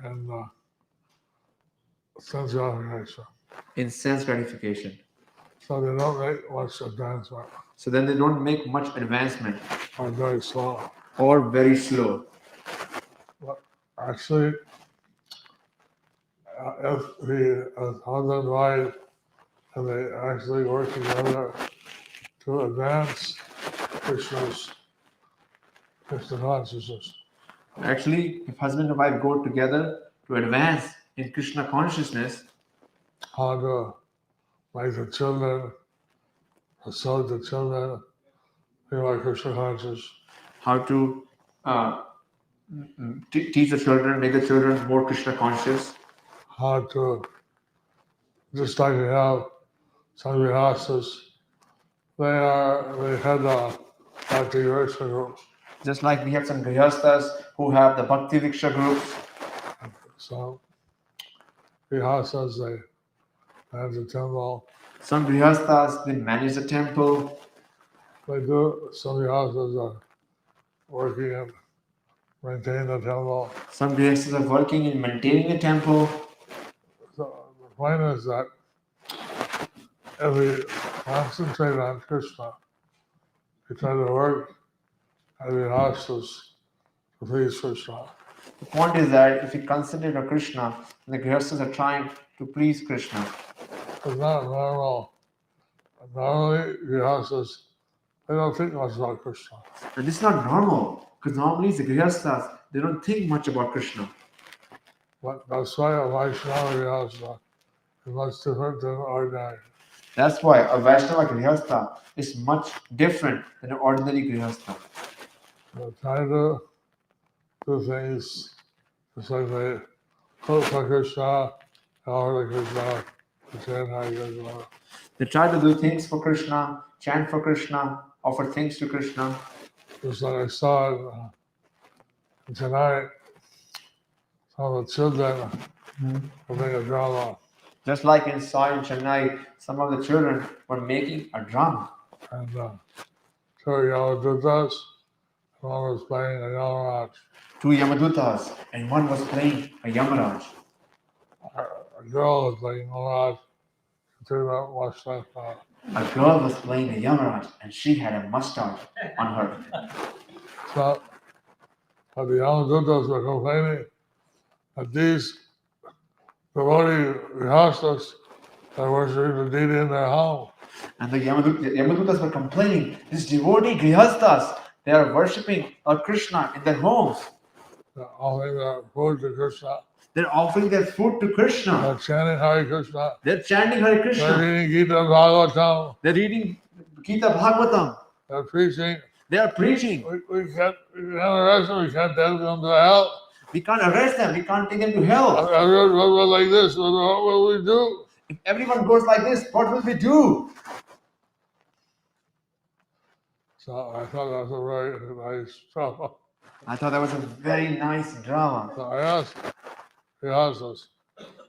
And sense gratification. in sense gratification. So they don't make much advancement, So then they don't make much advancement or very slow. or very slow. But actually, if the husband and wife and they actually work together to advance Krishna consciousness, Actually, if husband and wife go together to advance in Krishna consciousness, how to make the children, facilitate the children, be like Krishna conscious, how to teach the children, make the children more Krishna conscious, how to, just like we have some grihastas, they had Bhakti Krishna groups. just like we have some grihasthas who have the Bhakti Diksha groups. So grihastas, they manage the temple. Some grihasthas, they manage the temple. They do, some grihastas are working and maintaining the temple. Some grihasthas are working in maintaining the temple. So the point is that if we concentrate on Krishna, we try to work at grihastas to please Krishna. The point is that if we concentrate on Krishna, and the grihasthas are trying to please Krishna. It's not normal. Normally, grihastas, they don't think much about Krishna. And this is not normal, because normally the grihasthas, they don't think much about Krishna. But that's why a Vaishnava grihasta is much different than ordinary. That's why a Vaishnava grihastha is much different than an ordinary grihastha. They're trying to do things just like they quote for Krishna, Hare Krishna, chant Hare Krishna. They try to do things for Krishna, chant for Krishna, offer things to Krishna. Just like I saw tonight, some of the children were making a drama, Just like in Chennai, some of the children were making a drum. and two Yamadutas, one was playing a Yamaraj. Two Yamadutas, and one was playing a Yamaraj. A girl was playing Yamaraj, she turned out mustache on. A girl was playing a Yamaraj, and she had a mustache on her. So, but the Yamadutas were complaining that these devotee grihastas are worshiping the deity in their home. And the Yamadutas were complaining, these devotee grihasthas, they are worshipping a Krishna in their homes. They're offering their food to Krishna. They're offering their food to Krishna. They're chanting Hare Krishna. They're chanting Hare They're Krishna. reading Gita Bhagavatam. They're reading Gita Bhagavatam. They're preaching. They are preaching. We can't arrest them. We can't take them to hell. We can't arrest them. We can't take them to hell. Everyone like this. What will we do? If everyone goes like this, what will we do? So I thought that was a very nice drama. I thought that was a very nice drama. So he asked us,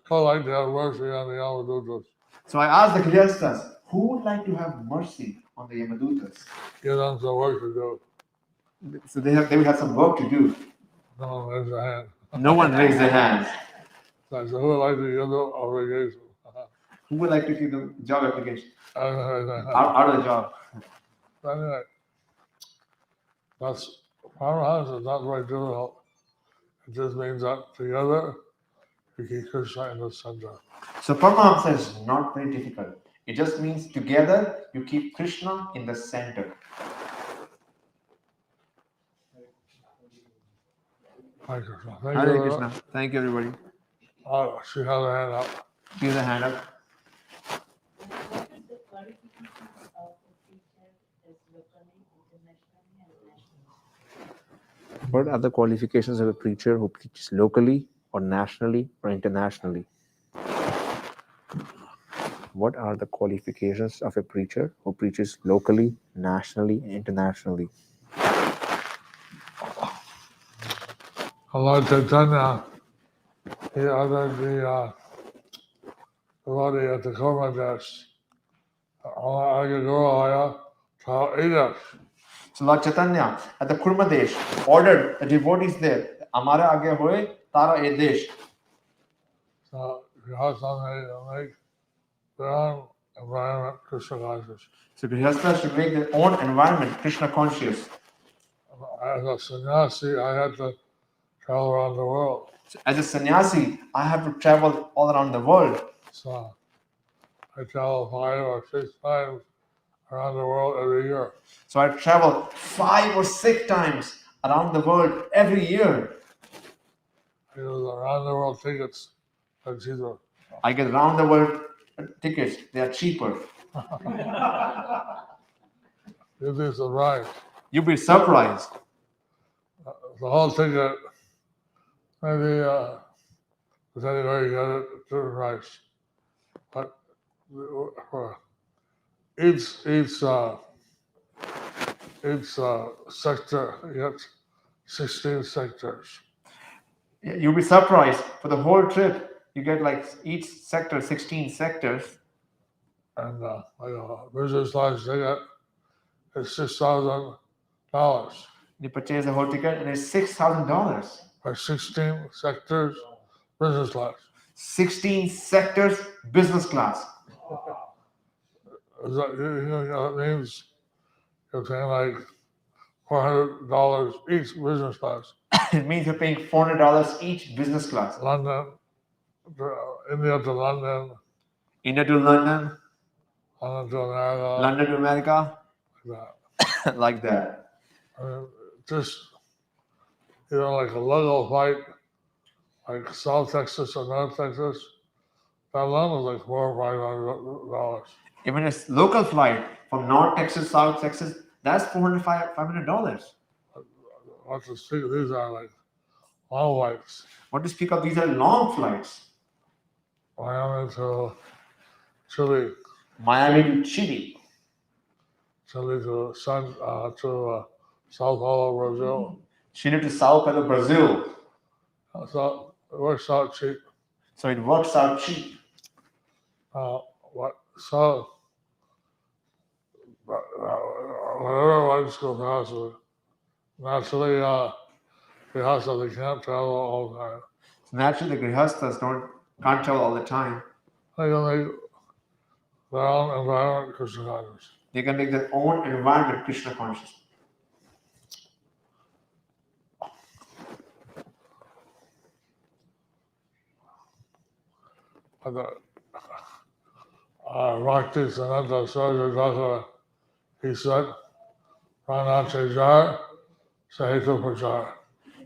who would like to have mercy on the Yamadutas? So I asked the grihasthas, who would like to have mercy on the Yamadutas? Give them some work to do. So they would have some work to do. No one raised their hand. No one raised their hands. So I said, who would like to give them obligation? Who would like to give them job application? I don't know. Out of the job. Anyway, that's Paramahansa is not very difficult. It just means that together you keep Krishna in the center. So Paramahamsa is not very difficult. It just means together you keep Krishna in the center. Hare Krishna. Thank Hare you. Krishna. Thank you, everybody. She has a hand up. Give the hand up. What are the qualifications of a preacher who preaches locally or nationally or internationally? What are the qualifications of a preacher who preaches locally, nationally, and internationally? Lord Chaitanya, he ordered the devotee at the Kurma desk. So Lord Chaitanya at the Kurma Desh ordered the devotees there, Amara age hoye tara e desh. So Grihastha make their own environment Krishna conscious. So Grihastha should make their own environment Krishna conscious. As a sannyasi, I had to travel around the world. So as a sannyasi, I have to travel all around the world. So I travel 5 or 6 times around the world every year. So I travel 5 or 6 times around the world every year. I use around the world tickets. That's cheaper. I get round the world tickets. They are cheaper. You'd be surprised. You'll be surprised. The whole ticket, maybe depending where you get it, different price. But for each sector, you get 16 sectors. You'll be surprised. For the whole trip, you get like each sector, 16 sectors. And like a business class ticket is $6,000 You purchase the whole ticket and it's $6,000. for 16 sectors, business class. 16 sectors, business class. That means you're paying like $400 each business class. It means you're paying $400 each business class. London, India to London, India to London, London to America, London to America, like that. like that. I mean, just, like a local flight, like South Texas or North Texas, that alone was like $400 or $500. Even a local flight from North Texas, South Texas, that's $500. What to speak, these are like long flights. What to speak of, these are long flights. Miami to Chile, Miami to Chile, Chile to Sao Paulo, Brazil. Chile to Sao Paulo, Brazil. So it works out cheap. So it works out cheap. Whatever ones go faster, naturally, Grihastha, they can't travel all the time. So naturally, the Grihasthas can't travel all the time. They can make their own environment Krishna conscious. They can make their own environment Krishna conscious. But the Bhakti Sananta Sarjadaka, he said, Pranache jar, Sahitu Prachar.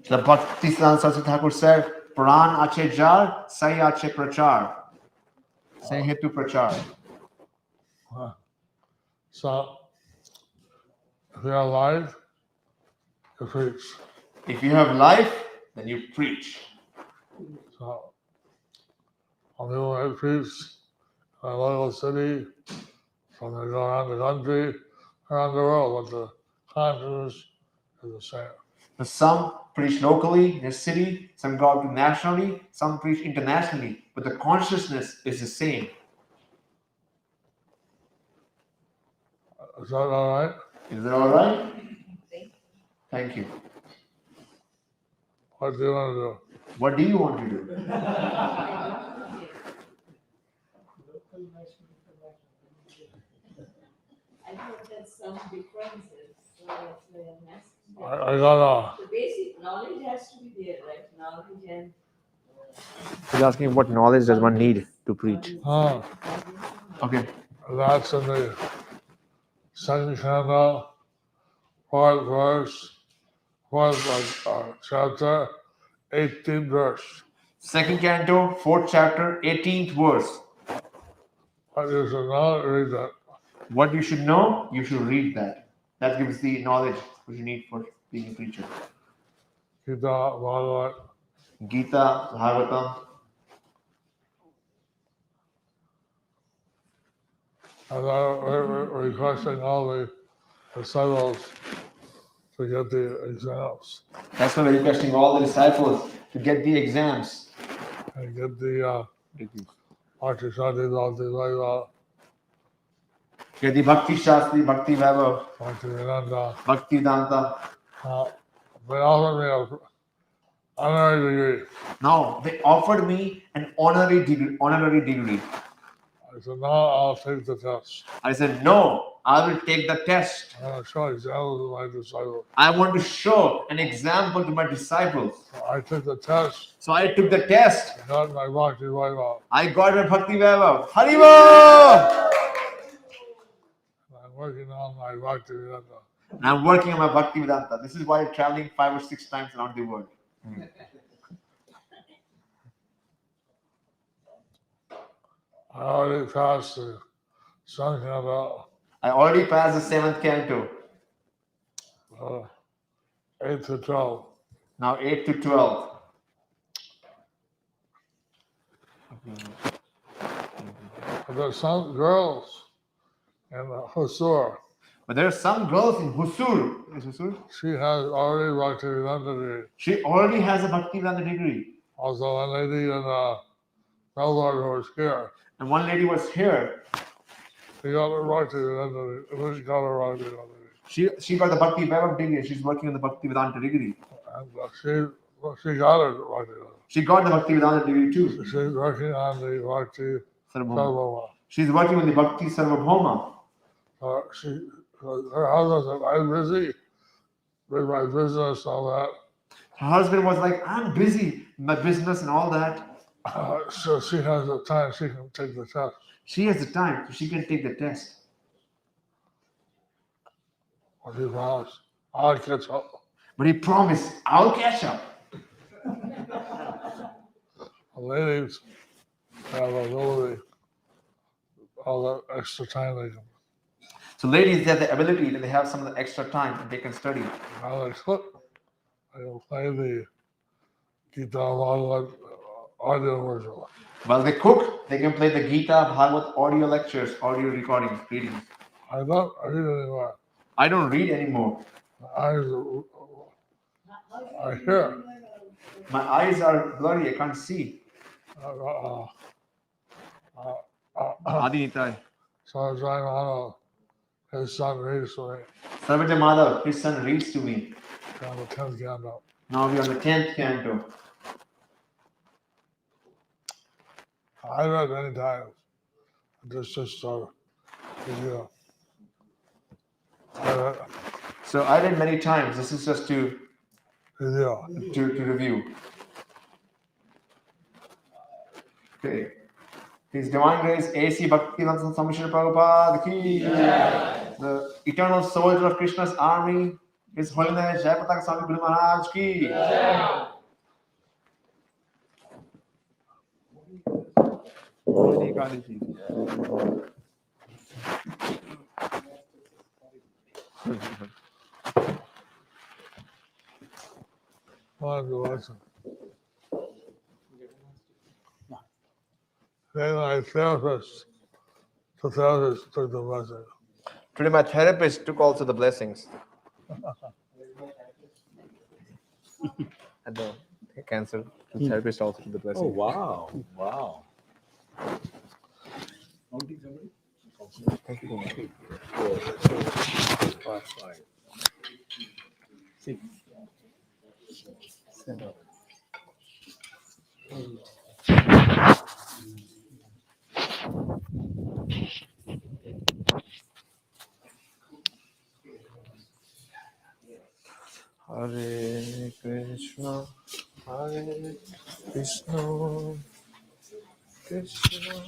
The Bhakti Saraswati Thakur said, Pran ache jar, sai ache prachar. Sai hetu prachar. So, if you're alive, you preach. If you have life, then you preach. So, some people might preach in a local city, some they go around the country, around the world, but the consciousness is the same. Some preach locally in a city, some go out nationally, some preach internationally, but the consciousness is the same. Is that all right? Is that all right? Thank you. What do you want to do? What do you want to do? I thought there's some differences, so it's necessary I got The basic knowledge has to be there, right? Knowledge and He's asking what knowledge does one need to preach? Okay. that's in the second canto, fourth verse, fourth chapter, 18th verse. Second canto, 4th chapter, 18th verse. But you should not read that. What you should know, you should read that. That gives the knowledge which you need for being a preacher. Gita, Bhagavad, Gita, Bhagavatam. and we're requesting all the disciples to get the exams That's why we're requesting all the disciples to get the exams. and get the Bhakti Shanti, Bhakti Lila, Get the Bhakti Shastri, Bhakti Vaibhav, Bhakti Vedanta. Bhakti Vedanta. They offered me an honorary degree. Now, they offered me an honorary degree. I said, no, I'll take the test. I said, no, I will take the test. I'm going to show examples of my disciples. I want to show an example to my disciples. So I took the test. So I took the test. I got my Bhakti Vaibhav. I got my Bhakti Vaibhav. Haribo! I'm working on my Bhakti Vedanta. And I'm working on my Bhakti Vedanta. This is why I'm traveling 5 or 6 times around the world. I already passed the second canto, I already passed the 7th canto. 8 to 12. Now 8 to 12. But there's some girls in Hosur. But there are some girls in Husur. Is Husur? She has already Bhakti Vedanta degree. She already has a Bhakti Vedanta degree. Also, a lady in Melbourne who was here. And one lady was here. She got her Bhakti Vedanta degree. She got her Bhakti Vedanta degree. She got the Bhakti Vaibhav degree. She's working on the Bhakti Vedanta degree. And she got her Bhakti Vedanta. She got the Bhakti Vedanta degree too. She's working on the Bhakti Sarvabhauma. Sarvabhauma. She's working on the Bhakti Sarvabhauma. Her husband said, I'm busy with my business and all that. Her husband was like, I'm busy, my business and all that. So she has the time, she can take the test. She has the time, so she can take the test. What he promised, I'll catch up. But he promised, I'll catch up. The ladies have ability, all that extra time they can. So ladies, they have the ability that they have some of the extra time and they can study. Now they cook, they'll play the Gita Bhagavad audio version. While they cook, they can play the Gita, Bhagavad audio lectures, audio recordings, readings. I don't read anymore. I don't read anymore. My eyes are here. My eyes are blurry, I can't see. Adi Nitai. So I was trying on his son reads to me Sarvaja Madhav, his son reads to me. on the 10th canto. Now we're on the 10th canto. I read many times. Just you know. So I read many times. This is just to Yeah. review. Okay. His Divine Grace A.C. Bhaktivedanta Swami Srila Prabhupada ki. The eternal soldier of Krishna's army, His Holiness Jayapataka Swami Guru Maharaj ki. One to listen. Then my therapist took the lesson. Today my therapist took also the blessings. At the cancer, the therapist also took the blessings. Oh, wow. Wow. Thank you. 4, 5, 6, 7. Hare Krishna, Hare Krishna, Krishna